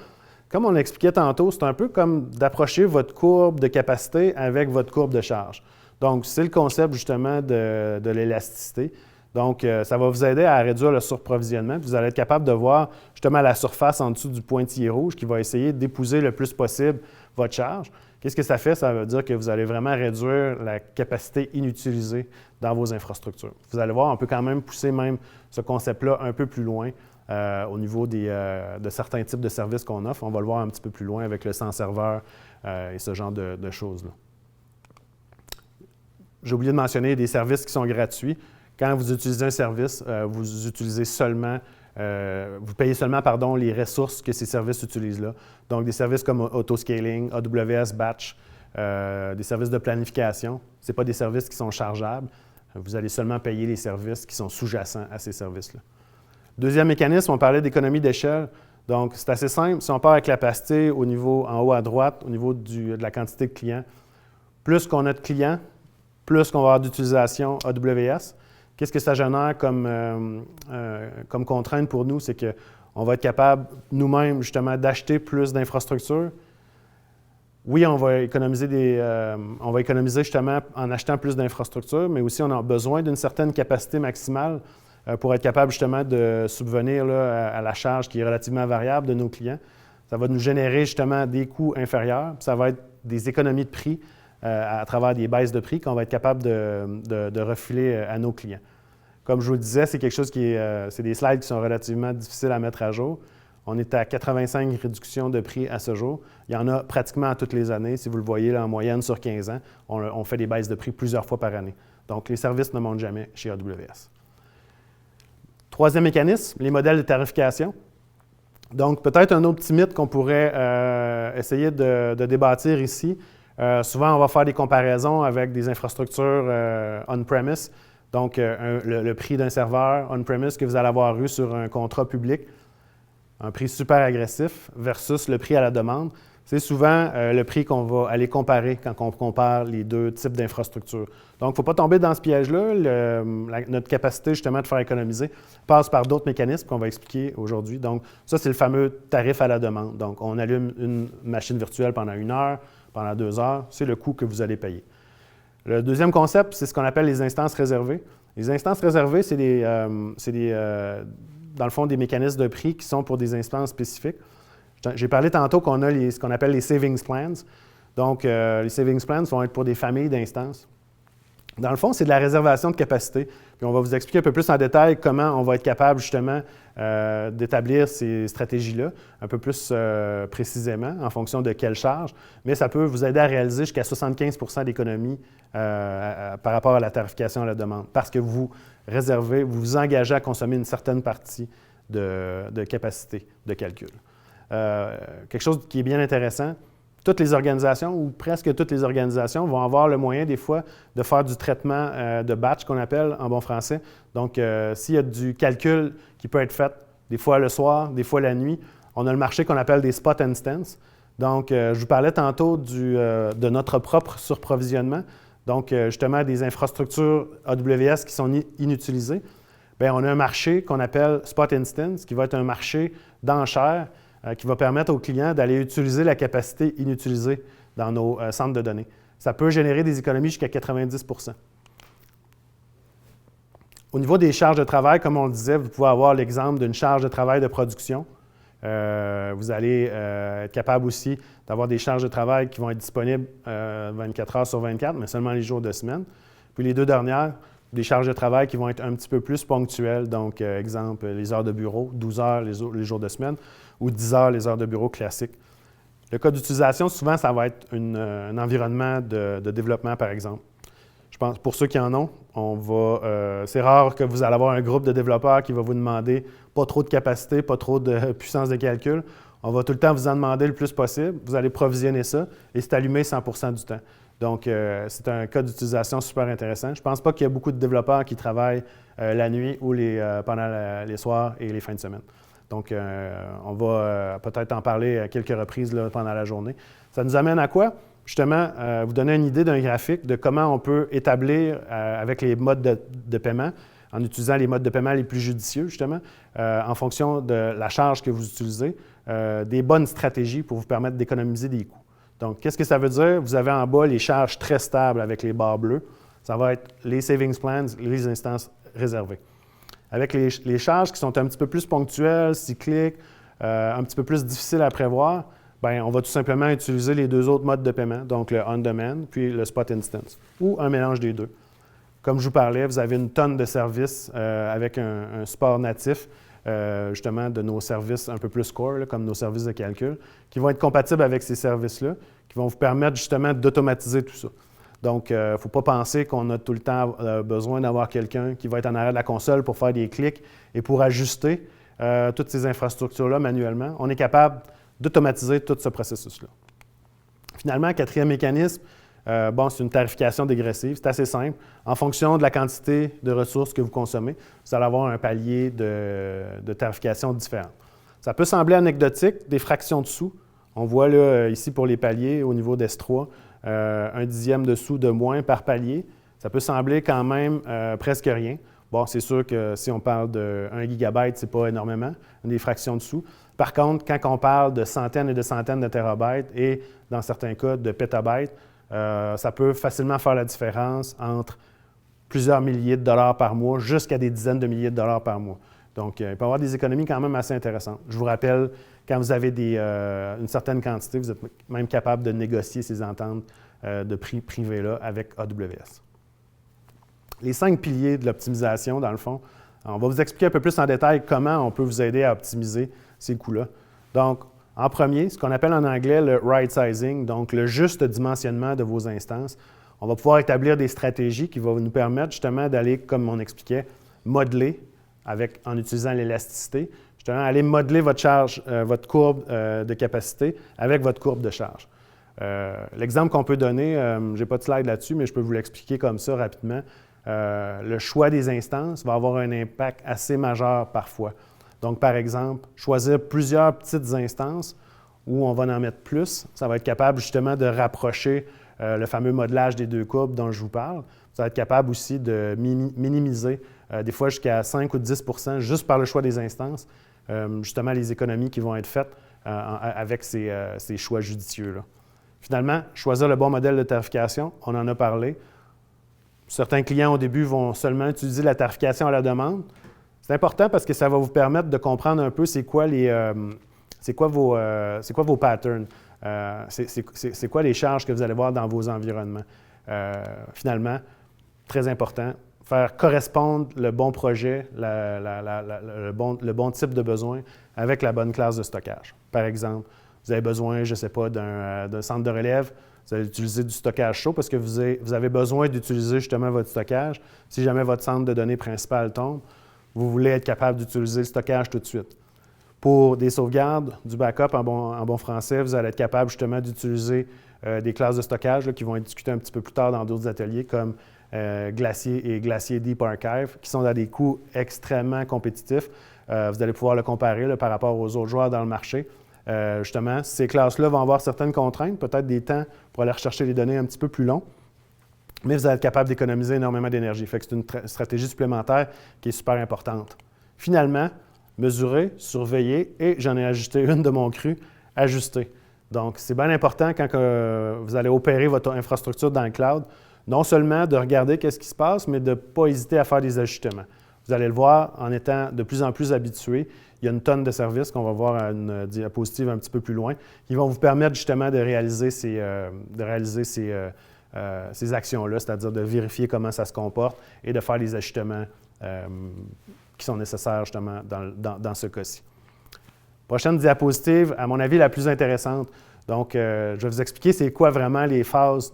Comme on l'expliquait tantôt, c'est un peu comme d'approcher votre courbe de capacité avec votre courbe de charge. Donc, c'est le concept justement de l'élasticité. Donc, ça va vous aider à réduire le surprovisionnement. Vous allez être capable de voir justement la surface en dessous du pointillé rouge qui va essayer d'épouser le plus possible votre charge. Qu'est-ce que ça fait? Ça veut dire que vous allez vraiment réduire la capacité inutilisée dans vos infrastructures. Vous allez voir, on peut quand même pousser même ce concept-là un peu plus loin au niveau de certains types de services qu'on offre. On va le voir un petit peu plus loin avec le 100 serveurs et ce genre de choses-là. J'ai oublié de mentionner des services qui sont gratuits. Quand vous utilisez un service, vous utilisez seulement, vous payez seulement les ressources que ces services utilisent là. Donc, des services comme Autoscaling, AWS Batch, des services de planification. Ce n'est pas des services qui sont chargeables. Vous allez seulement payer les services qui sont sous-jacents à ces services-là. Deuxième mécanisme, on parlait d'économie d'échelle. Donc, c'est assez simple. Si on part avec la capacité au niveau en haut à droite, au niveau de la quantité de clients, plus qu'on a de clients, plus qu'on va avoir d'utilisation AWS. Qu'est-ce que ça génère comme contrainte pour nous? C'est qu'on va être capable nous-mêmes, justement, d'acheter plus d'infrastructures. Oui, on va économiser justement en achetant plus d'infrastructures, mais aussi on a besoin d'une certaine capacité maximale pour être capable justement de subvenir là, à la charge qui est relativement variable de nos clients. Ça va nous générer justement des coûts inférieurs, puis ça va être des économies de prix à travers des baisses de prix qu'on va être capable de refiler à nos clients. Comme je vous le disais, c'est quelque chose c'est des slides qui sont relativement difficiles à mettre à jour. On est à 85 réductions de prix à ce jour. Il y en a pratiquement toutes les années. Si vous le voyez là, en moyenne sur 15 ans, on fait des baisses de prix plusieurs fois par année. Donc, les services ne montent jamais chez AWS. Troisième mécanisme, les modèles de tarification. Donc, peut-être un autre petit mythe qu'on pourrait essayer de débâtir ici. Souvent, on va faire des comparaisons avec des infrastructures on-premise. Donc, le prix d'un serveur on-premise que vous allez avoir eu sur un contrat public, un prix super agressif versus le prix à la demande. C'est souvent le prix qu'on va aller comparer quand on compare les deux types d'infrastructures. Donc, il ne faut pas tomber dans ce piège-là. Notre capacité, justement, de faire économiser passe par d'autres mécanismes qu'on va expliquer aujourd'hui. Donc, ça, c'est le fameux tarif à la demande. Donc, on allume une machine virtuelle pendant 1 heure, pendant 2 heures. C'est le coût que vous allez payer. Le deuxième concept, c'est ce qu'on appelle les instances réservées. Les instances réservées, c'est dans le fond, des mécanismes de prix qui sont pour des instances spécifiques. J'ai parlé tantôt qu'on a ce qu'on appelle les savings plans. Donc, les savings plans vont être pour des familles d'instances. Dans le fond, c'est de la réservation de capacité. Puis on va vous expliquer un peu plus en détail comment on va être capable justement d'établir ces stratégies-là, un peu plus précisément en fonction de quelle charge. Mais ça peut vous aider à réaliser jusqu'à 75 % d'économie par rapport à la tarification à la demande, parce que vous réservez, vous vous engagez à consommer une certaine partie de capacité de calcul. Quelque chose qui est bien intéressant, toutes les organisations, ou presque toutes les organisations, vont avoir le moyen des fois de faire du traitement de batch qu'on appelle en bon français. Donc, s'il y a du calcul qui peut être fait des fois le soir, des fois la nuit, on a le marché qu'on appelle des spot instances. Donc, je vous parlais tantôt de notre propre surprovisionnement. Donc, justement, des infrastructures AWS qui sont inutilisées. Bien, on a un marché qu'on appelle spot instance, qui va être un marché d'enchères qui va permettre aux clients d'aller utiliser la capacité inutilisée dans nos centres de données. Ça peut générer des économies jusqu'à 90 %. Au niveau des charges de travail, comme on le disait, vous pouvez avoir l'exemple d'une charge de travail de production. Vous allez être capable aussi d'avoir des charges de travail qui vont être disponibles 24 heures sur 24, mais seulement les jours de semaine. Puis les deux dernières, des charges de travail qui vont être un petit peu plus ponctuelles. Donc, exemple, les heures de bureau, 12 heures les jours de semaine, ou 10 heures les heures de bureau classiques. Le cas d'utilisation, souvent, ça va être un environnement de développement, par exemple. Je pense, pour ceux qui en ont, c'est rare que vous allez avoir un groupe de développeurs qui va vous demander pas trop de capacité, pas trop de puissance de calcul. On va tout le temps vous en demander le plus possible. Vous allez provisionner ça et c'est allumé 100 % du temps. Donc, c'est un cas d'utilisation super intéressant. Je ne pense pas qu'il y a beaucoup de développeurs qui travaillent la nuit ou pendant les soirs et les fins de semaine. Donc, on va peut-être en parler à quelques reprises là, pendant la journée. Ça nous amène à quoi? justement vous donner une idée d'un graphique de comment on peut établir avec les modes de paiement, en utilisant les modes de paiement les plus judicieux, justement, en fonction de la charge que vous utilisez, des bonnes stratégies pour vous permettre d'économiser des coûts. Donc, qu'est-ce que ça veut dire? Vous avez en bas les charges très stables avec les barres bleues. Ça va être les savings plans, les instances réservées. Avec les charges qui sont un petit peu plus ponctuelles, cycliques, un petit peu plus difficiles à prévoir, bien, on va tout simplement utiliser les deux autres modes de paiement, donc le on-demand puis le spot instance, ou un mélange des deux. Comme je vous parlais, vous avez une tonne de services avec un support natif, justement, de nos services un peu plus core, là, comme nos services de calcul, qui vont être compatibles avec ces services-là, qui vont vous permettre justement d'automatiser tout ça. Donc, il ne faut pas penser qu'on a tout le temps besoin d'avoir quelqu'un qui va être en arrière de la console pour faire des clics et pour ajuster toutes ces infrastructures-là manuellement. On est capable d'automatiser tout ce processus-là. Finalement, quatrième mécanisme, c'est une tarification dégressive. C'est assez simple. En fonction de la quantité de ressources que vous consommez, vous allez avoir un palier de tarification différent. Ça peut sembler anecdotique, des fractions de sous. On voit là, ici pour les paliers au niveau d'S3, un dixième de sous de moins par palier. Ça peut sembler quand même presque rien. Bon, c'est sûr que si on parle de 1 gigabyte, ce n'est pas énormément, des fractions de sous. Par contre, quand on parle de centaines et de centaines de terabytes et, dans certains cas, de pétabytes, ça peut facilement faire la différence entre plusieurs milliers de dollars par mois jusqu'à des dizaines de milliers de dollars par mois. Donc, il peut y avoir des économies quand même assez intéressantes. Je vous rappelle, quand vous avez une certaine quantité, vous êtes même capable de négocier ces ententes de prix privés-là avec AWS. Les 5 piliers de l'optimisation, dans le fond, on va vous expliquer un peu plus en détail comment on peut vous aider à optimiser ces coûts-là. Donc, en premier, ce qu'on appelle en anglais le right sizing, donc le juste dimensionnement de vos instances. On va pouvoir établir des stratégies qui vont nous permettre justement d'aller, comme on expliquait, modeler en utilisant l'élasticité, justement aller modeler votre charge, votre courbe de capacité avec votre courbe de charge. L'exemple qu'on peut donner, je n'ai pas de slide là-dessus, mais je peux vous l'expliquer comme ça rapidement. Le choix des instances va avoir un impact assez majeur parfois. Donc, par exemple, choisir plusieurs petites instances où on va en mettre plus, ça va être capable justement de rapprocher le fameux modelage des deux courbes dont je vous parle. Ça va être capable aussi de minimiser des fois jusqu'à 5 ou 10 % juste par le choix des instances, justement les économies qui vont être faites avec ces choix judicieux-là. Finalement, choisir le bon modèle de tarification, on en a parlé. Certains clients au début vont seulement utiliser la tarification à la demande. C'est important parce que ça va vous permettre de comprendre un peu c'est quoi vos patterns, c'est quoi les charges que vous allez voir dans vos environnements. Finalement, très important, faire correspondre le bon projet, le bon type de besoin avec la bonne classe de stockage. Par exemple, vous avez besoin, je ne sais pas, d'un centre de relève. Vous allez utiliser du stockage chaud parce que vous avez besoin d'utiliser justement votre stockage. Si jamais votre centre de données principal tombe, vous voulez être capable d'utiliser le stockage tout de suite. Pour des sauvegardes, du backup en bon français, vous allez être capable justement d'utiliser des classes de stockage là, qui vont être discutées un petit peu plus tard dans d'autres ateliers comme Glacier et Glacier Deep Archive, qui sont à des coûts extrêmement compétitifs. Vous allez pouvoir le comparer là, par rapport aux autres joueurs dans le marché. Justement, ces classes-là vont avoir certaines contraintes, peut-être des temps pour aller rechercher les données un petit peu plus longs, mais vous allez être capable d'économiser énormément d'énergie. Fait que c'est une stratégie supplémentaire qui est super importante. Finalement, mesurer, surveiller et j'en ai ajouté une de mon cru, ajuster. Donc, c'est bien important quand vous allez opérer votre infrastructure dans le cloud, non seulement de regarder qu'est-ce qui se passe, mais de ne pas hésiter à faire des ajustements. Vous allez le voir en étant de plus en plus habitué. Il y a une tonne de services qu'on va voir à une diapositive un petit peu plus loin qui vont vous permettre justement de réaliser ces actions-là, c'est-à-dire de vérifier comment ça se comporte et de faire les ajustements qui sont nécessaires justement dans ce cas-ci. Prochaine diapositive, à mon avis, la plus intéressante. Donc, je vais vous expliquer c'est quoi vraiment les phases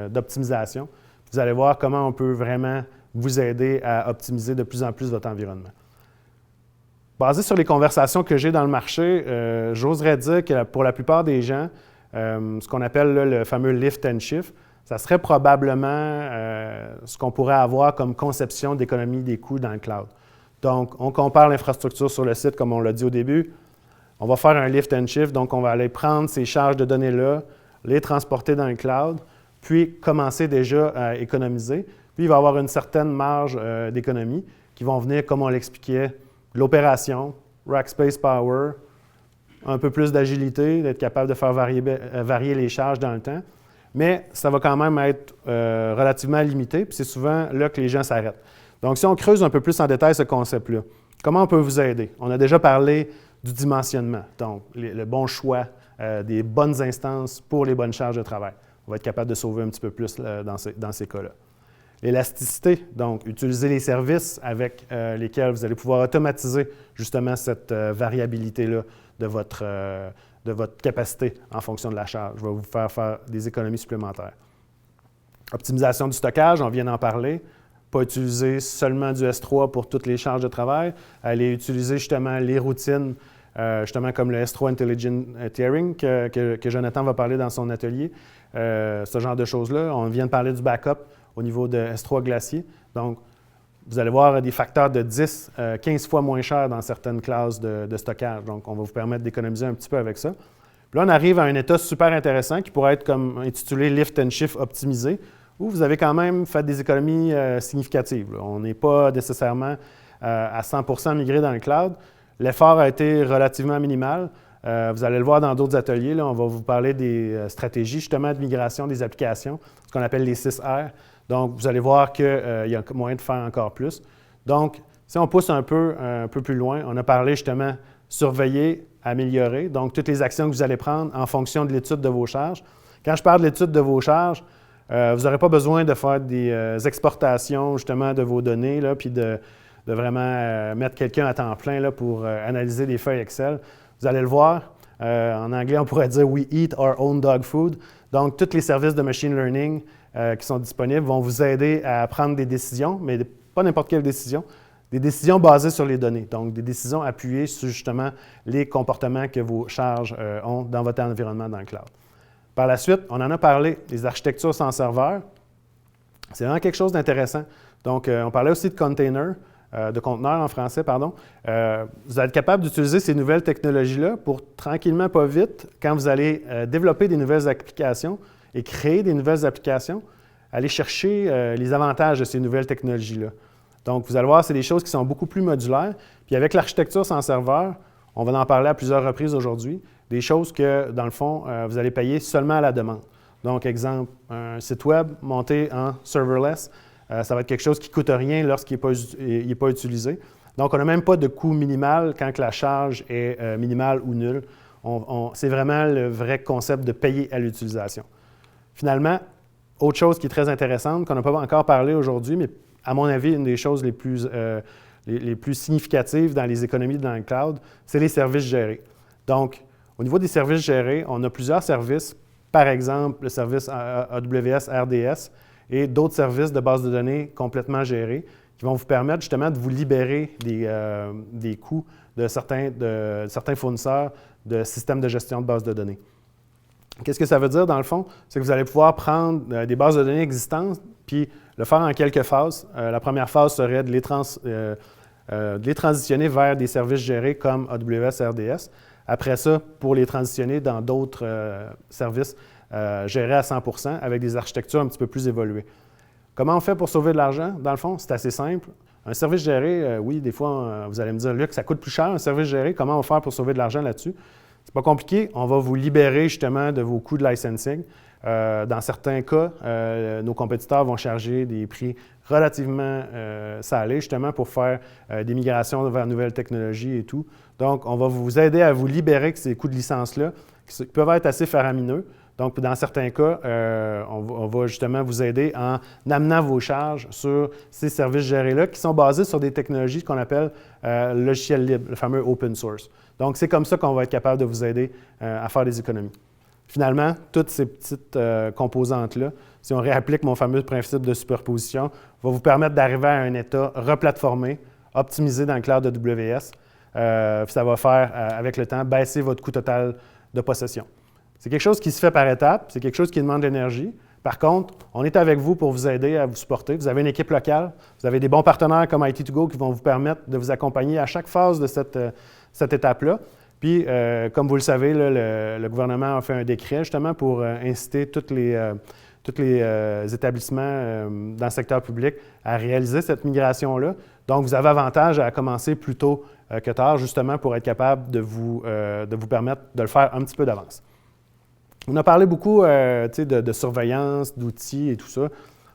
d'optimisation. Vous allez voir comment on peut vraiment vous aider à optimiser de plus en plus votre environnement. Basé sur les conversations que j'ai dans le marché, j'oserais dire que pour la plupart des gens, ce qu'on appelle là, le fameux lift and shift, ça serait probablement ce qu'on pourrait avoir comme conception d'économie des coûts dans le cloud. Donc, on compare l'infrastructure sur le site, comme on l'a dit au début. On va faire un lift and shift, donc on va aller prendre ces charges de données-là, les transporter dans le cloud, puis commencer déjà à économiser. Puis il va y avoir une certaine marge d'économie qui vont venir, comme on l'expliquait, de l'opération, Rackspace Power, un peu plus d'agilité, d'être capable de faire varier les charges dans le temps. Mais ça va quand même être relativement limité, puis c'est souvent là que les gens s'arrêtent. Donc, si on creuse un peu plus en détail ce concept-là, comment on peut vous aider? On a déjà parlé du dimensionnement, donc le bon choix des bonnes instances pour les bonnes charges de travail. On va être capable de sauver un petit peu plus dans ces cas-là. L'élasticité, donc utiliser les services avec lesquels vous allez pouvoir automatiser justement cette variabilité-là de votre capacité en fonction de la charge. Je vais vous faire des économies supplémentaires. Optimisation du stockage, on vient d'en parler. Pas utiliser seulement du S3 pour toutes les charges de travail, aller utiliser justement les routines, justement comme le S3 Intelligent Tiering que Jonathan va parler dans son atelier. Ce genre de choses-là. On vient de parler du backup au niveau de S3 Glacier. Donc, vous allez voir des facteurs de 10, 15 fois moins chers dans certaines classes de stockage. Donc, on va vous permettre d'économiser un petit peu avec ça. Puis là, on arrive à un état super intéressant qui pourrait être comme intitulé Lift and Shift optimisé, où vous avez quand même fait des économies significatives. On n'est pas nécessairement à 100 migré dans le cloud. L'effort a été relativement minimal. Vous allez le voir dans d'autres ateliers. Là, on va vous parler des stratégies justement de migration des applications, ce qu'on appelle les 6R. Donc, vous allez voir qu'il y a moyen de faire encore plus. Donc, si on pousse un peu plus loin, on a parlé justement surveiller, améliorer. Donc, toutes les actions que vous allez prendre en fonction de l'étude de vos charges. Quand je parle de l'étude de vos charges, vous n'aurez pas besoin de faire des exportations justement de vos données, là, puis de vraiment mettre quelqu'un à temps plein là, pour analyser des feuilles Excel. Vous allez le voir. En anglais, on pourrait dire « We eat our own dog food ». Donc, tous les services de machine learning qui sont disponibles vont vous aider à prendre des décisions, mais pas n'importe quelle décision, des décisions basées sur les données. Donc, des décisions appuyées sur justement les comportements que vos charges ont dans votre environnement dans le cloud. Par la suite, on en a parlé, les architectures sans serveur. C'est vraiment quelque chose d'intéressant. Donc, on parlait aussi de containers, de conteneurs en français, pardon. Vous allez être capable d'utiliser ces nouvelles technologies-là pour tranquillement, pas vite, quand vous allez développer des nouvelles applications et créer des nouvelles applications, aller chercher les avantages de ces nouvelles technologies-là. Donc, vous allez voir, c'est des choses qui sont beaucoup plus modulaires. Puis avec l'architecture sans serveur, on va en parler à plusieurs reprises aujourd'hui, des choses que, dans le fond, vous allez payer seulement à la demande. Donc, exemple, un site web monté en serverless, ça va être quelque chose qui ne coûte rien lorsqu'il n'est pas utilisé. Donc, on n'a même pas de coût minimal quand la charge est minimale ou nulle. C'est vraiment le vrai concept de payer à l'utilisation. Finalement, autre chose qui est très intéressante, qu'on n'a pas encore parlé aujourd'hui, mais à mon avis, une des choses les plus significatives dans les économies dans le cloud, c'est les services gérés. Donc, au niveau des services gérés, on a plusieurs services, par exemple le service AWS RDS et d'autres services de base de données complètement gérés qui vont vous permettre justement de vous libérer des coûts de certains fournisseurs de systèmes de gestion de base de données. Qu'est-ce que ça veut dire dans le fond? C'est que vous allez pouvoir prendre des bases de données existantes puis le faire en quelques phases. La première phase serait de les transitionner vers des services gérés comme AWS RDS. Après ça, pour les transitionner dans d'autres services gérés à 100% avec des architectures un petit peu plus évoluées. Comment on fait pour sauver de l'argent? Dans le fond, c'est assez simple. Un service géré, oui, des fois, vous allez me dire, Luc, ça coûte plus cher un service géré. Comment on va faire pour sauver de l'argent là-dessus? C'est pas compliqué. On va vous libérer justement de vos coûts de licensing. Dans certains cas, nos compétiteurs vont charger des prix relativement salés justement pour faire des migrations vers nouvelles technologies et tout. Donc, on va vous aider à vous libérer de ces coûts de licence-là qui peuvent être assez faramineux. Donc, dans certains cas, on va justement vous aider en amenant vos charges sur ces services gérés-là qui sont basés sur des technologies qu'on appelle logiciel libre, le fameux open source. Donc, c'est comme ça qu'on va être capable de vous aider à faire des économies. Finalement, toutes ces petites composantes-là, si on réapplique mon fameux principe de superposition, va vous permettre d'arriver à un état replatformé, optimisé dans le cloud AWS. Ça va faire, avec le temps, baisser votre coût total de possession. C'est quelque chose qui se fait par étapes, c'est quelque chose qui demande de l'énergie. Par contre, on est avec vous pour vous aider à vous supporter. Vous avez une équipe locale, vous avez des bons partenaires comme IT2Go qui vont vous permettre de vous accompagner à chaque phase de cette étape-là. Puis, comme vous le savez, là, le gouvernement a fait un décret justement pour inciter tous les établissements dans le secteur public à réaliser cette migration-là. Donc, vous avez avantage à commencer plus tôt que tard, justement pour être capable de vous permettre de le faire un petit peu d'avance. On a parlé beaucoup de surveillance, d'outils et tout ça.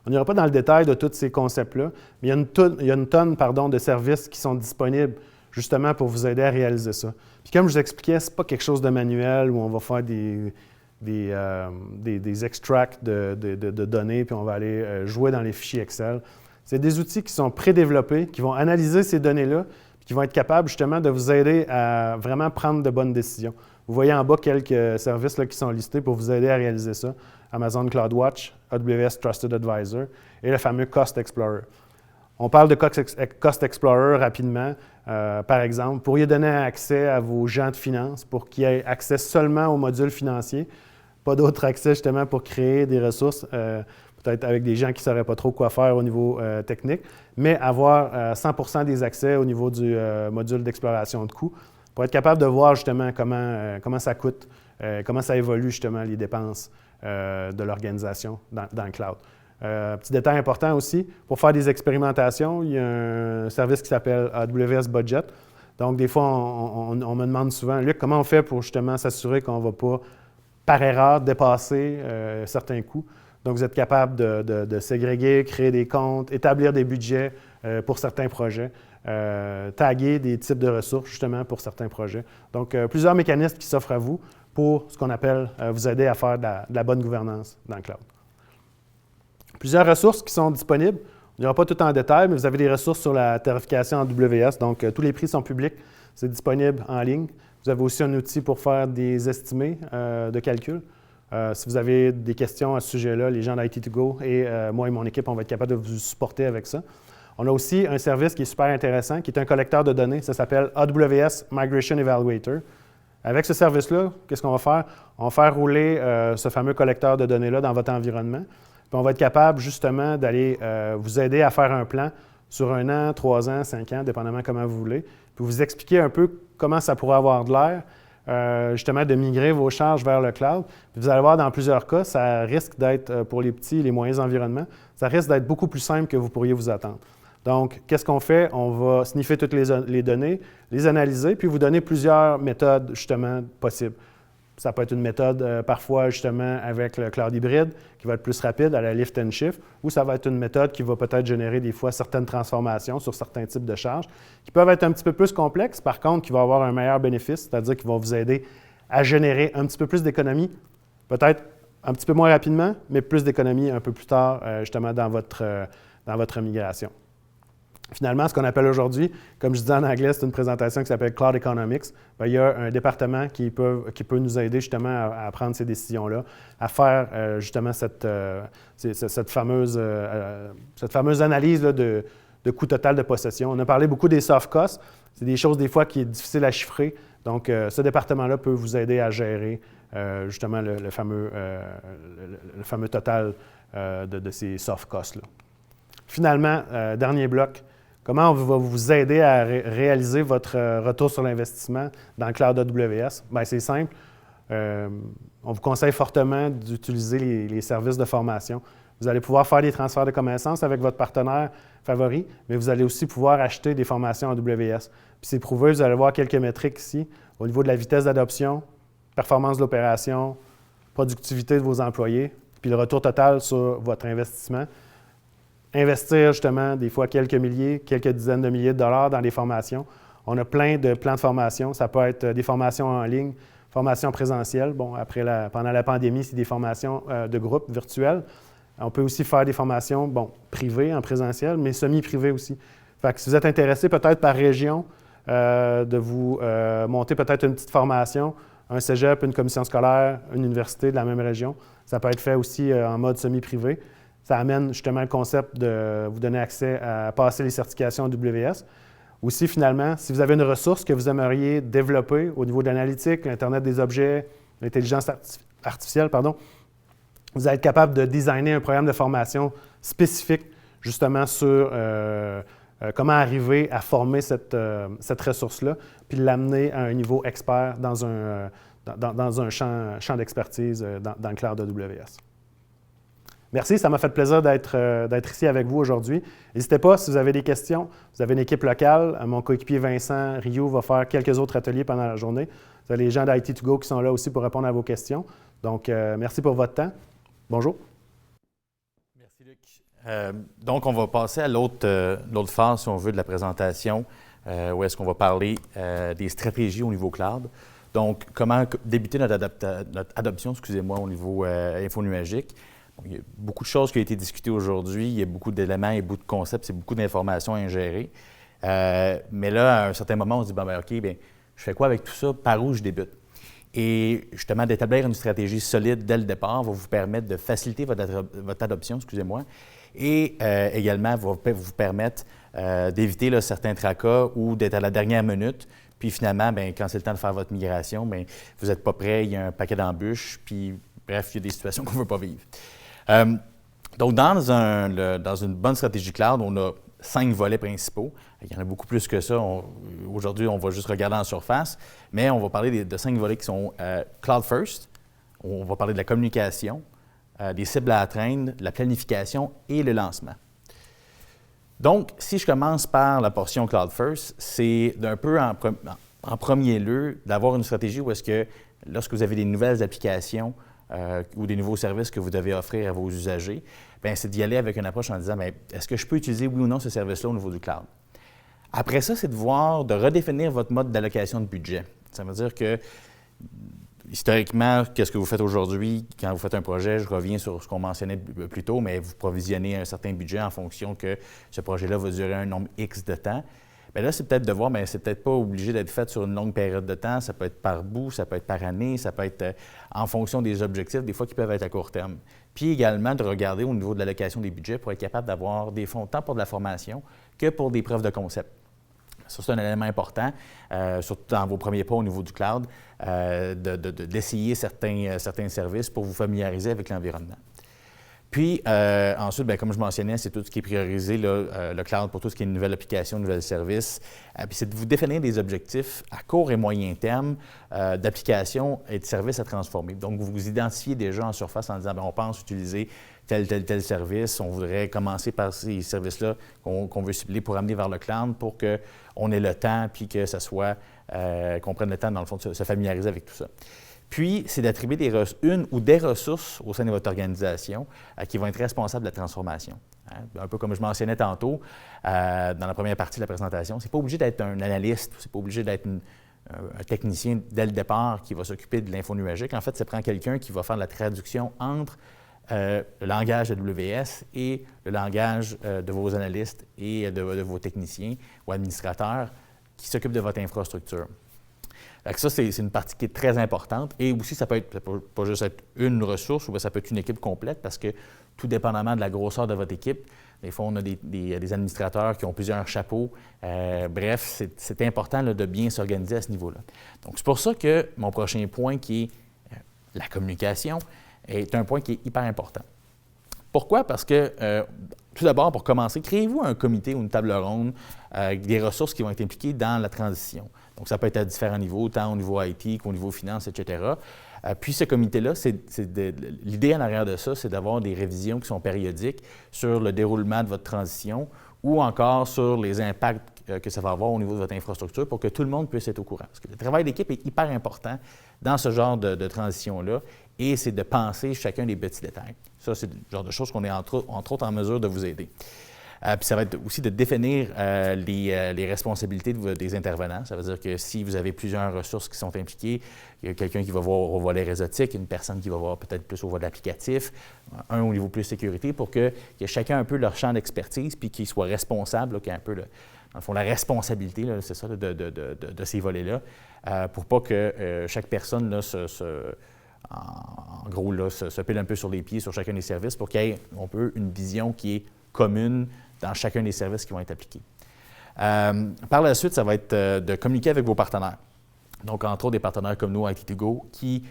On n'ira pas dans le détail de tous ces concepts-là, mais il y a une tonne de services qui sont disponibles justement pour vous aider à réaliser ça. Puis comme je vous expliquais, ce n'est pas quelque chose de manuel où on va faire des extracts de données puis on va aller jouer dans les fichiers Excel. C'est des outils qui sont prédéveloppés, qui vont analyser ces données-là, puis qui vont être capables justement de vous aider à vraiment prendre de bonnes décisions. Vous voyez en bas quelques services là, qui sont listés pour vous aider à réaliser ça. Amazon CloudWatch, AWS Trusted Advisor et le fameux Cost Explorer. On parle de Cost Explorer rapidement. Par exemple, vous pourriez donner accès à vos gens de finances pour qu'ils aient accès seulement aux modules financiers, pas d'autre accès justement pour créer des ressources, peut-être avec des gens qui ne sauraient pas trop quoi faire au niveau technique, mais avoir 100% des accès au niveau du module d'exploration de coûts pour être capable de voir justement comment ça coûte, comment ça évolue justement les dépenses de l'organisation dans le cloud. Petit détail important aussi, pour faire des expérimentations, il y a un service qui s'appelle AWS Budget. Donc, des fois, on me demande souvent, Luc, comment on fait pour justement s'assurer qu'on ne va pas, par erreur, dépasser certains coûts? Donc, vous êtes capable de ségréguer, créer des comptes, établir des budgets pour certains projets, taguer des types de ressources justement pour certains projets. Donc, plusieurs mécanismes qui s'offrent à vous pour ce qu'on appelle vous aider à faire de la bonne gouvernance dans le cloud. Plusieurs ressources qui sont disponibles. On n'ira pas tout en détail, mais vous avez des ressources sur la tarification AWS. Donc, tous les prix sont publics. C'est disponible en ligne. Vous avez aussi un outil pour faire des estimés de calcul. Si vous avez des questions à ce sujet-là, les gens d'IT2Go et moi et mon équipe, on va être capable de vous supporter avec ça. On a aussi un service qui est super intéressant, qui est un collecteur de données. Ça s'appelle AWS Migration Evaluator. Avec ce service-là, qu'est-ce qu'on va faire? On va faire rouler ce fameux collecteur de données-là dans votre environnement. Puis on va être capable justement d'aller vous aider à faire un plan sur 1 an, 3 ans, 5 ans, dépendamment comment vous voulez. Puis vous expliquer un peu comment ça pourrait avoir de l'air, justement de migrer vos charges vers le cloud. Puis vous allez voir, dans plusieurs cas, ça risque d'être, pour les petits et les moyens environnements, ça risque d'être beaucoup plus simple que vous pourriez vous attendre. Donc, qu'est-ce qu'on fait? On va sniffer toutes les données, les analyser, puis vous donner plusieurs méthodes justement possibles. Ça peut être une méthode parfois justement avec le cloud hybride qui va être plus rapide à la lift and shift, ou ça va être une méthode qui va peut-être générer des fois certaines transformations sur certains types de charges qui peuvent être un petit peu plus complexes, par contre qui vont avoir un meilleur bénéfice, c'est-à-dire qu'ils vont vous aider à générer un petit peu plus d'économies, peut-être un petit peu moins rapidement, mais plus d'économies un peu plus tard justement dans votre migration. Finalement, ce qu'on appelle aujourd'hui, comme je disais en anglais, c'est une présentation qui s'appelle Cloud Economics. Bien, il y a un département qui peut nous aider justement à prendre ces décisions-là, à faire justement cette fameuse analyse là, de coût total de possession. On a parlé beaucoup des soft costs. C'est des choses des fois qui sont difficiles à chiffrer. Donc, ce département-là peut vous aider à gérer justement le fameux total de ces soft costs-là. Finalement, dernier bloc. Comment on va vous aider à réaliser votre retour sur l'investissement dans le cloud AWS? Bien, c'est simple. On vous conseille fortement d'utiliser les services de formation. Vous allez pouvoir faire des transferts de connaissances avec votre partenaire favori, mais vous allez aussi pouvoir acheter des formations AWS. Puis c'est prouvé, vous allez voir quelques métriques ici au niveau de la vitesse d'adoption, performance de l'opération, productivité de vos employés, puis le retour total sur votre investissement. Investir justement des fois quelques milliers, quelques dizaines de milliers de dollars dans des formations. On a plein de plans de formation. Ça peut être des formations en ligne, formations présentielles. Bon, pendant la pandémie, c'est des formations de groupe virtuelles. On peut aussi faire des formations, privées en présentiel, mais semi-privées aussi. Fait que si vous êtes intéressé peut-être par région, de vous monter peut-être une petite formation, un cégep, une commission scolaire, une université de la même région, ça peut être fait aussi en mode semi-privé. Ça amène justement le concept de vous donner accès à passer les certifications AWS. Aussi, finalement, si vous avez une ressource que vous aimeriez développer au niveau de l'analytique, l'Internet des objets, l'intelligence artificielle, vous allez être capable de designer un programme de formation spécifique justement sur comment arriver à former cette ressource-là, puis l'amener à un niveau expert dans un champ d'expertise dans le cloud AWS. Merci, ça m'a fait plaisir d'être ici avec vous aujourd'hui. N'hésitez pas, si vous avez des questions, vous avez une équipe locale. Mon coéquipier Vincent Rioux va faire quelques autres ateliers pendant la journée. Vous avez les gens d'IT2Go qui sont là aussi pour répondre à vos questions. Donc, merci pour votre temps. Bonjour. Merci, Luc. Donc, on va passer à l'autre phase, si on veut, de la présentation, où est-ce qu'on va parler des stratégies au niveau cloud. Donc, comment débuter notre adoption, au niveau infonuagique. Il y a beaucoup de choses qui ont été discutées aujourd'hui, il y a beaucoup d'éléments, il y a beaucoup de concepts, c'est beaucoup d'informations à ingérer. Mais là, à un certain moment, on se dit, OK, je fais quoi avec tout ça? Par où je débute? Et justement, d'établir une stratégie solide dès le départ va vous permettre de faciliter votre adoption, et également va vous permettre d'éviter certains tracas ou d'être à la dernière minute. Puis finalement, quand c'est le temps de faire votre migration, vous n'êtes pas prêt, il y a un paquet d'embûches, puis bref, il y a des situations qu'on ne veut pas vivre. Donc, dans une bonne stratégie cloud, on a 5 volets principaux. Il y en a beaucoup plus que ça. Aujourd'hui, on va juste regarder en surface, mais on va parler de 5 volets qui sont Cloud First. On va parler de la communication, des cibles à atteindre, la planification et le lancement. Donc, si je commence par la portion Cloud First, c'est d'un peu en premier lieu d'avoir une stratégie où est-ce que lorsque vous avez des nouvelles applications, ou des nouveaux services que vous devez offrir à vos usagers, c'est d'y aller avec une approche en disant, est-ce que je peux utiliser oui ou non ce service-là au niveau du cloud? Après ça, c'est de redéfinir votre mode d'allocation de budget. Ça veut dire que, historiquement, qu'est-ce que vous faites aujourd'hui quand vous faites un projet? Je reviens sur ce qu'on mentionnait plus tôt, mais vous provisionnez un certain budget en fonction que ce projet-là va durer un nombre X de temps. Bien là, c'est peut-être de voir, c'est peut-être pas obligé d'être fait sur une longue période de temps. Ça peut être par bout, ça peut être par année, ça peut être en fonction des objectifs, des fois qui peuvent être à court terme. Puis également de regarder au niveau de l'allocation des budgets pour être capable d'avoir des fonds tant pour de la formation que pour des preuves de concept. Ça, c'est un élément important, surtout dans vos premiers pas au niveau du cloud, d'essayer certains services pour vous familiariser avec l'environnement. Puis, ensuite, comme je mentionnais, c'est tout ce qui est priorisé, le cloud pour tout ce qui est une nouvelle application, un nouvel service. Puis, c'est de vous définir des objectifs à court et moyen terme d'applications et de services à transformer. Donc, vous vous identifiez déjà en surface en disant, on pense utiliser tel service. On voudrait commencer par ces services-là qu'on veut cibler pour amener vers le cloud pour qu'on ait le temps puis que ça soit, qu'on prenne le temps, dans le fond, de se familiariser avec tout ça. Puis, c'est d'attribuer une ou des ressources au sein de votre organisation qui vont être responsables de la transformation. Un peu comme je mentionnais tantôt dans la première partie de la présentation, c'est pas obligé d'être un analyste, c'est pas obligé d'être un technicien dès le départ qui va s'occuper de l'infonuagique. En fait, ça prend quelqu'un qui va faire la traduction entre le langage AWS et le langage de vos analystes et de vos techniciens ou administrateurs qui s'occupent de votre infrastructure. Ça, c'est une partie qui est très importante. Et aussi, ça peut pas juste être une ressource, ou ça peut être une équipe complète parce que tout dépendamment de la grosseur de votre équipe, des fois, on a des administrateurs qui ont plusieurs chapeaux. Bref, c'est important de bien s'organiser à ce niveau-là. Donc, c'est pour ça que mon prochain point, qui est la communication, est un point qui est hyper important. Pourquoi? Parce que, tout d'abord, pour commencer, créez-vous un comité ou une table ronde avec des ressources qui vont être impliquées dans la transition. Donc, ça peut être à différents niveaux, tant au niveau IT qu'au niveau finance, etc. Puis, ce comité-là, l'idée en arrière de ça, c'est d'avoir des révisions qui sont périodiques sur le déroulement de votre transition ou encore sur les impacts que ça va avoir au niveau de votre infrastructure pour que tout le monde puisse être au courant. Parce que le travail d'équipe est hyper important dans ce genre de transition-là et c'est de penser chacun des petits détails. Ça, c'est le genre de choses qu'on est entre autres en mesure de vous aider. Puis ça va être aussi de définir les responsabilités des intervenants. Ça veut dire que si vous avez plusieurs ressources qui sont impliquées, il y a quelqu'un qui va voir au volet réseautique, une personne qui va voir peut-être plus au volet applicatif, un au niveau plus sécurité, pour que chacun un peu leur champ d'expertise puis qu'ils soient responsables, qu'il y ait un peu, dans le fond, la responsabilité, là, c'est ça, de ces volets-là, pour pas que chaque personne là, en gros, là, se pile un peu sur les pieds sur chacun des services pour qu'il y ait un peu une vision qui est commune dans chacun des services qui vont être appliqués. Par la suite, ça va être de communiquer avec vos partenaires. Donc, entre autres, des partenaires comme nous, ITToGo, qui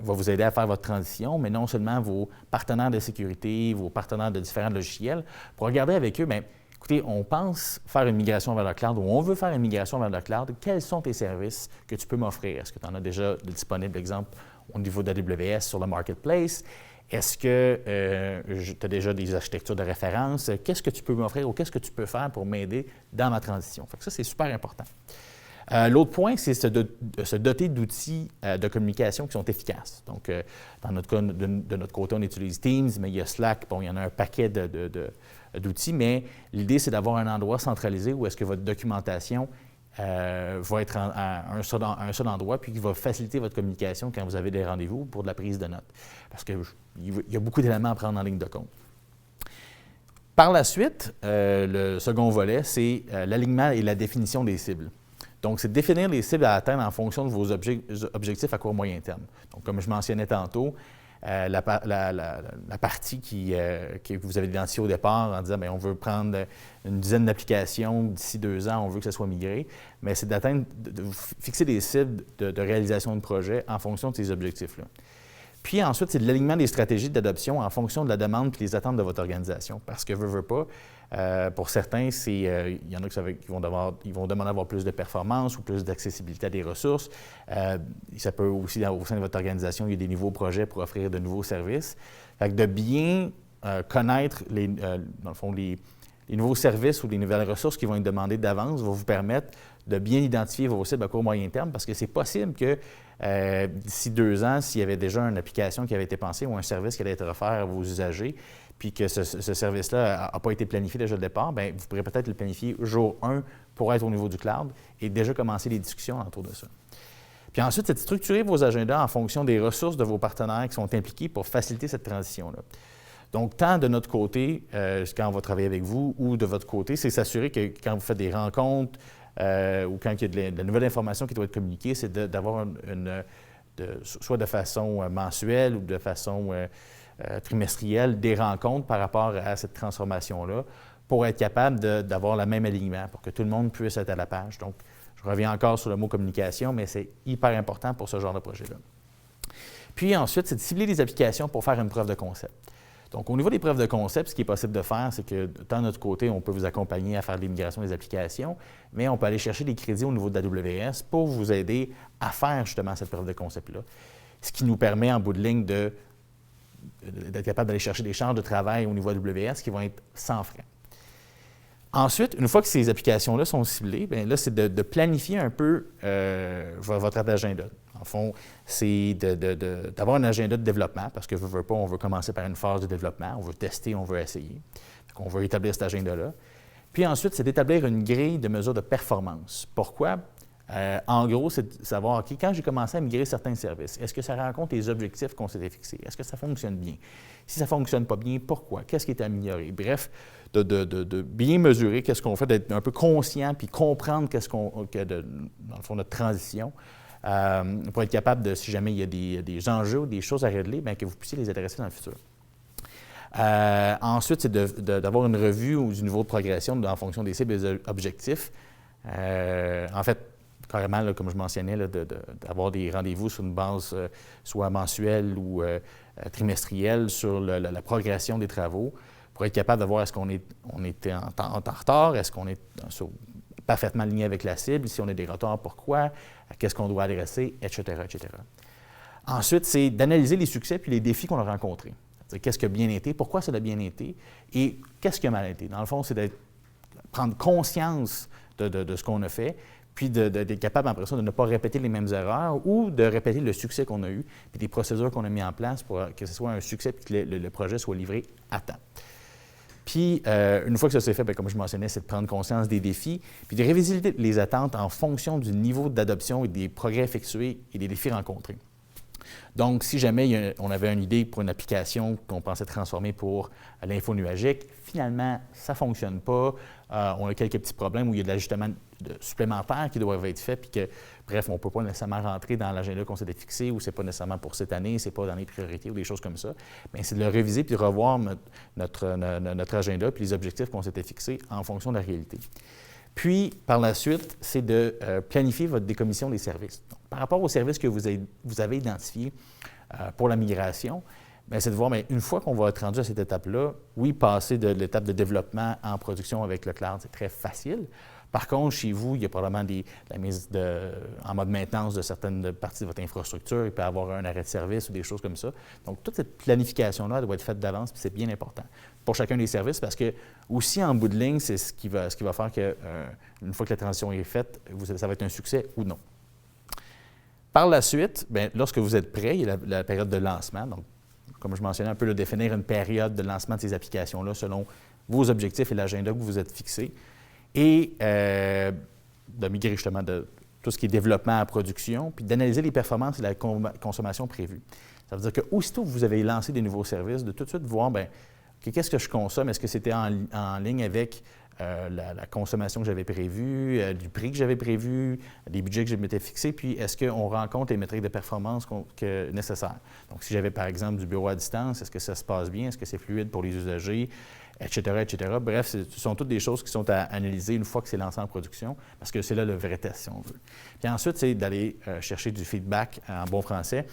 vont vous aider à faire votre transition, mais non seulement vos partenaires de sécurité, vos partenaires de différents logiciels, pour regarder avec eux, bien, écoutez, on pense faire une migration vers le cloud ou on veut faire une migration vers le cloud, quels sont tes services que tu peux m'offrir? Est-ce que tu en as déjà disponible, exemple, au niveau d'AWS sur le Marketplace? Est-ce que tu as déjà des architectures de référence? Qu'est-ce que tu peux m'offrir ou qu'est-ce que tu peux faire pour m'aider dans ma transition? Fait que ça, c'est super important. L'autre point, c'est se doter d'outils de communication qui sont efficaces. Donc, dans notre cas, de notre côté, on utilise Teams, mais il y a Slack, bon, il y en a un paquet d'outils, mais l'idée, c'est d'avoir un endroit centralisé où est-ce que votre documentation va être à un seul endroit, puis qui va faciliter votre communication quand vous avez des rendez-vous pour de la prise de notes. Parce qu'il y a beaucoup d'éléments à prendre en ligne de compte. Par la suite, le second volet, c'est l'alignement et la définition des cibles. Donc, c'est de définir les cibles à atteindre en fonction de vos objectifs à court moyen terme. Donc, comme je mentionnais tantôt, la partie que vous avez identifiée au départ en disant bien, on veut prendre une dizaine d'applications d'ici 2 ans, on veut que ça soit migré, mais c'est de fixer des cibles de réalisation de projet en fonction de ces objectifs-là. Puis ensuite, c'est de l'alignement des stratégies d'adoption en fonction de la demande et des attentes de votre organisation. Parce que, veut pas, pour certains, il y en a qui vont demander d'avoir plus de performance ou plus d'accessibilité à des ressources. Ça peut aussi, au sein de votre organisation, il y a des nouveaux projets pour offrir de nouveaux services. Fait que de bien connaître, dans le fond, les nouveaux services ou les nouvelles ressources qui vont être demandées d'avance va vous permettre de bien identifier vos cibles à court moyen terme parce que c'est possible que d'ici 2 ans, s'il y avait déjà une application qui avait été pensée ou un service qui allait être offert à vos usagers, puis que ce service-là n'a pas été planifié déjà au départ, bien, vous pourrez peut-être le planifier jour 1 pour être au niveau du cloud et déjà commencer les discussions autour de ça. Puis ensuite, c'est de structurer vos agendas en fonction des ressources de vos partenaires qui sont impliqués pour faciliter cette transition-là. Donc, tant de notre côté, quand on va travailler avec vous, ou de votre côté, c'est s'assurer que quand vous faites des rencontres ou quand il y a de la nouvelle information qui doit être communiquée, c'est d'avoir soit de façon mensuelle ou de façon trimestrielle, des rencontres par rapport à cette transformation-là pour être capable d'avoir le même alignement, pour que tout le monde puisse être à la page. Donc, je reviens encore sur le mot communication, mais c'est hyper important pour ce genre de projet-là. Puis ensuite, c'est de cibler les applications pour faire une preuve de concept. Donc, au niveau des preuves de concept, ce qui est possible de faire, c'est que, tant de notre côté, on peut vous accompagner à faire de l'immigration des applications, mais on peut aller chercher des crédits au niveau de l'AWS pour vous aider à faire justement cette preuve de concept-là. Ce qui nous permet, en bout de ligne, d'être capable d'aller chercher des charges de travail au niveau AWS qui vont être sans frais. Ensuite, une fois que ces applications-là sont ciblées, bien là, c'est de planifier un peu votre agenda. En fond, c'est d'avoir un agenda de développement, parce que veut pas, on veut commencer par une phase de développement, on veut tester, on veut essayer. Donc, on veut établir cet agenda-là. Puis ensuite, c'est d'établir une grille de mesures de performance. Pourquoi? En gros, c'est de savoir, OK, quand j'ai commencé à migrer certains services, est-ce que ça rencontre les objectifs qu'on s'était fixés? Est-ce que ça fonctionne bien? Si ça ne fonctionne pas bien, pourquoi? Qu'est-ce qui est amélioré? Bref, de bien mesurer qu'est-ce qu'on fait, d'être un peu conscient puis comprendre dans le fond, notre transition pour être capable de, si jamais il y a des enjeux ou des choses à régler, bien, que vous puissiez les adresser dans le futur. Ensuite, c'est d'avoir une revue ou du niveau de progression en fonction des cibles et des objectifs. En fait, carrément, là, comme je mentionnais, d'avoir des rendez-vous sur une base soit mensuelle ou trimestrielle sur la progression des travaux pour être capable de voir est-ce qu'on était en retard, est-ce qu'on est parfaitement aligné avec la cible, si on a des retards, pourquoi, qu'est-ce qu'on doit adresser, etc., etc. Ensuite, c'est d'analyser les succès puis les défis qu'on a rencontrés. Qu'est-ce qui a bien été, pourquoi ça a bien été et qu'est-ce qui a mal été. Dans le fond, c'est de prendre conscience de ce qu'on a fait, puis d'être capable, après ça, de ne pas répéter les mêmes erreurs ou de répéter le succès qu'on a eu, puis des procédures qu'on a mis en place pour que ce soit un succès puis que le projet soit livré à temps. Puis, une fois que ça s'est fait, bien, comme je mentionnais, c'est de prendre conscience des défis, puis de réviser les attentes en fonction du niveau d'adoption et des progrès effectués et des défis rencontrés. Donc, si jamais on avait une idée pour une application qu'on pensait transformer pour l'info nuagique, finalement, ça ne fonctionne pas. On a quelques petits problèmes où il y a de l'ajustement supplémentaire qui doivent être faits, puis que, bref, on ne peut pas nécessairement rentrer dans l'agenda qu'on s'était fixé, ou ce n'est pas nécessairement pour cette année, ce n'est pas dans les priorités ou des choses comme ça. Bien, c'est de le réviser puis de revoir notre agenda puis les objectifs qu'on s'était fixés en fonction de la réalité. Puis, par la suite, c'est de planifier votre décommission des services. Donc, par rapport aux services que vous avez identifiés pour la migration, bien, c'est de voir, bien, une fois qu'on va être rendu à cette étape-là, oui, passer de l'étape de développement en production avec le cloud, c'est très facile. Par contre, chez vous, il y a probablement la mise en mode maintenance de certaines parties de votre infrastructure. Il peut y avoir un arrêt de service ou des choses comme ça. Donc, toute cette planification-là doit être faite d'avance, puis c'est bien important pour chacun des services parce que, aussi, en bout de ligne, c'est ce qui va faire que, une fois que la transition est faite, ça va être un succès ou non. Par la suite, bien, lorsque vous êtes prêt, il y a la période de lancement. Donc, comme je mentionnais un peu, définir une période de lancement de ces applications-là selon vos objectifs et l'agenda que vous vous êtes fixé. Et de migrer justement de tout ce qui est développement à production, puis d'analyser les performances et la consommation prévue. Ça veut dire qu'aussitôt que vous avez lancé des nouveaux services, de tout de suite voir, bien, qu'est-ce que je consomme? Est-ce que c'était en ligne avec la consommation que j'avais prévue, du prix que j'avais prévu, des budgets que je m'étais fixés, puis est-ce qu'on rencontre les métriques de performance nécessaires? Donc, si j'avais par exemple du bureau à distance, est-ce que ça se passe bien? Est-ce que c'est fluide pour les usagers? Etc., etc. Bref, ce sont toutes des choses qui sont à analyser une fois que c'est lancé en production, parce que c'est là le vrai test, si on veut. Puis ensuite, c'est d'aller chercher du feedback en bon français,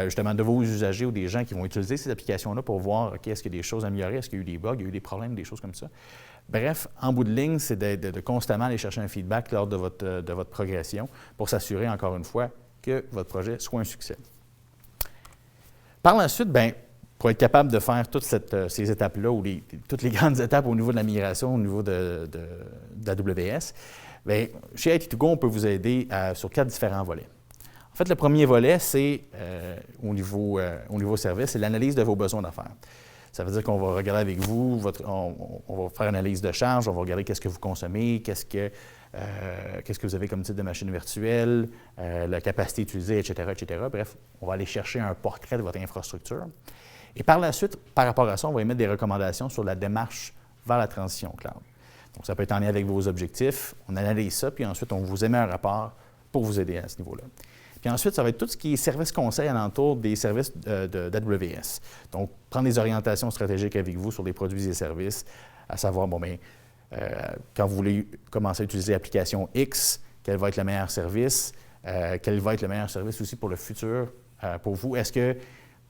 justement de vos usagers ou des gens qui vont utiliser ces applications-là pour voir, OK, est-ce qu'il y a des choses à améliorer, est-ce qu'il y a eu des bugs, il y a eu des problèmes, des choses comme ça. Bref, en bout de ligne, c'est de constamment aller chercher un feedback lors de votre progression pour s'assurer, encore une fois, que votre projet soit un succès. Par la suite, bien, pour être capable de faire toutes ces étapes-là, ou toutes les grandes étapes au niveau de la migration, au niveau de AWS, bien, chez IT2Go, on peut vous aider sur 4 différents volets. En fait, le premier volet, c'est au niveau service, c'est l'analyse de vos besoins d'affaires. Ça veut dire qu'on va regarder avec vous, on va faire une analyse de charge, on va regarder qu'est-ce que vous consommez, qu'est-ce que vous avez comme type de machine virtuelle, la capacité utilisée, etc., etc. Bref, on va aller chercher un portrait de votre infrastructure. Et par la suite, par rapport à ça, on va émettre des recommandations sur la démarche vers la transition cloud. Donc, ça peut être en lien avec vos objectifs. On analyse ça, puis ensuite, on vous émet un rapport pour vous aider à ce niveau-là. Puis ensuite, ça va être tout ce qui est service conseil alentour des services d'AWS. Donc, prendre des orientations stratégiques avec vous sur des produits et services, à savoir, bon, bien, quand vous voulez commencer à utiliser l'application X, quel va être le meilleur service, quel va être le meilleur service aussi pour le futur pour vous. Est-ce que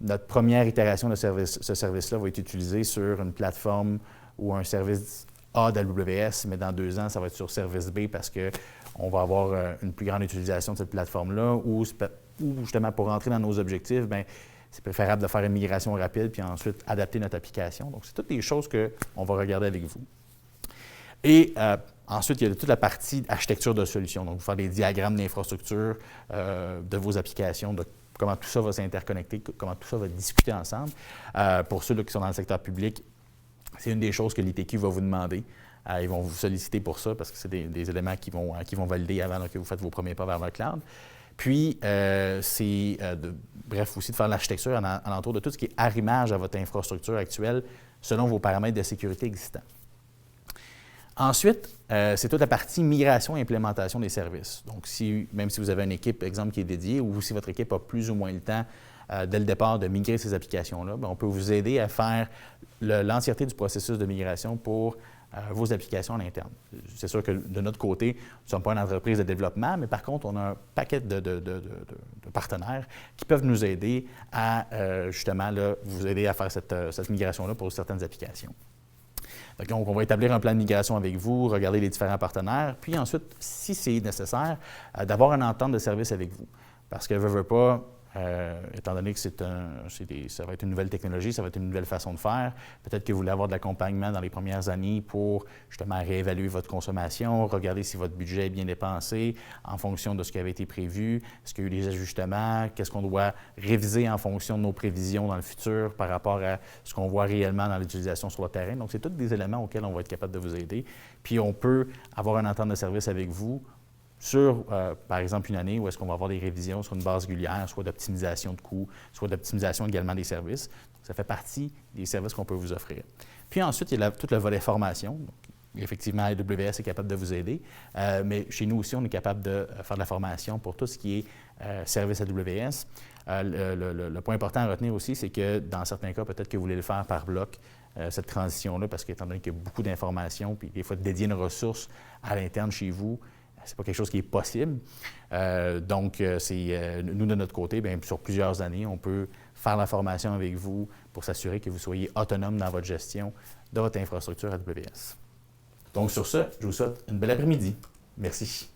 notre première itération de ce service-là va être utilisé sur une plateforme ou un service A d'AWS, mais dans 2 ans, ça va être sur service B parce qu'on va avoir une plus grande utilisation de cette plateforme-là ou justement pour rentrer dans nos objectifs, bien, c'est préférable de faire une migration rapide puis ensuite adapter notre application. Donc, c'est toutes des choses qu'on va regarder avec vous. Et ensuite, il y a toute la partie architecture de solutions. Donc, vous faire des diagrammes d'infrastructure de vos applications, de comment tout ça va s'interconnecter, comment tout ça va discuter ensemble. Pour ceux qui sont dans le secteur public, c'est une des choses que l'ITQ va vous demander. Ils vont vous solliciter pour ça parce que c'est des éléments qui vont valider avant que vous faites vos premiers pas vers le cloud. Puis, bref, aussi de faire l'architecture alentour de tout ce qui est arrimage à votre infrastructure actuelle selon vos paramètres de sécurité existants. Ensuite, c'est toute la partie migration et implémentation des services. Donc, même si vous avez une équipe, exemple, qui est dédiée, ou si votre équipe a plus ou moins le temps dès le départ de migrer ces applications-là, bien, on peut vous aider à faire l'entièreté du processus de migration pour vos applications en interne. C'est sûr que de notre côté, nous ne sommes pas une entreprise de développement, mais par contre, on a un paquet de partenaires qui peuvent nous aider à, justement, là, vous aider à faire cette migration-là pour certaines applications. Donc, on va établir un plan de migration avec vous, regarder les différents partenaires, puis ensuite, si c'est nécessaire, d'avoir une entente de service avec vous. Parce que, veut pas, étant donné que ça va être une nouvelle technologie, ça va être une nouvelle façon de faire, peut-être que vous voulez avoir de l'accompagnement dans les premières années pour justement réévaluer votre consommation, regarder si votre budget est bien dépensé en fonction de ce qui avait été prévu, est-ce qu'il y a eu des ajustements, qu'est-ce qu'on doit réviser en fonction de nos prévisions dans le futur par rapport à ce qu'on voit réellement dans l'utilisation sur le terrain. Donc, c'est tous des éléments auxquels on va être capable de vous aider. Puis, on peut avoir une entente de service avec vous sur, par exemple, une année où est-ce qu'on va avoir des révisions sur une base régulière, soit d'optimisation de coûts, soit d'optimisation également des services. Donc, ça fait partie des services qu'on peut vous offrir. Puis ensuite, il y a tout le volet formation. Donc, effectivement, AWS est capable de vous aider, mais chez nous aussi, on est capable de faire de la formation pour tout ce qui est service AWS. Le point important à retenir aussi, c'est que dans certains cas, peut-être que vous voulez le faire par bloc, cette transition-là, parce qu'étant donné qu'il y a beaucoup d'informations, puis des fois, de dédier une ressource à l'interne chez vous, ce n'est pas quelque chose qui est possible. Donc, nous, de notre côté, bien, sur plusieurs années, on peut faire la formation avec vous pour s'assurer que vous soyez autonome dans votre gestion de votre infrastructure AWS. Donc sur ce, je vous souhaite une belle après-midi. Merci.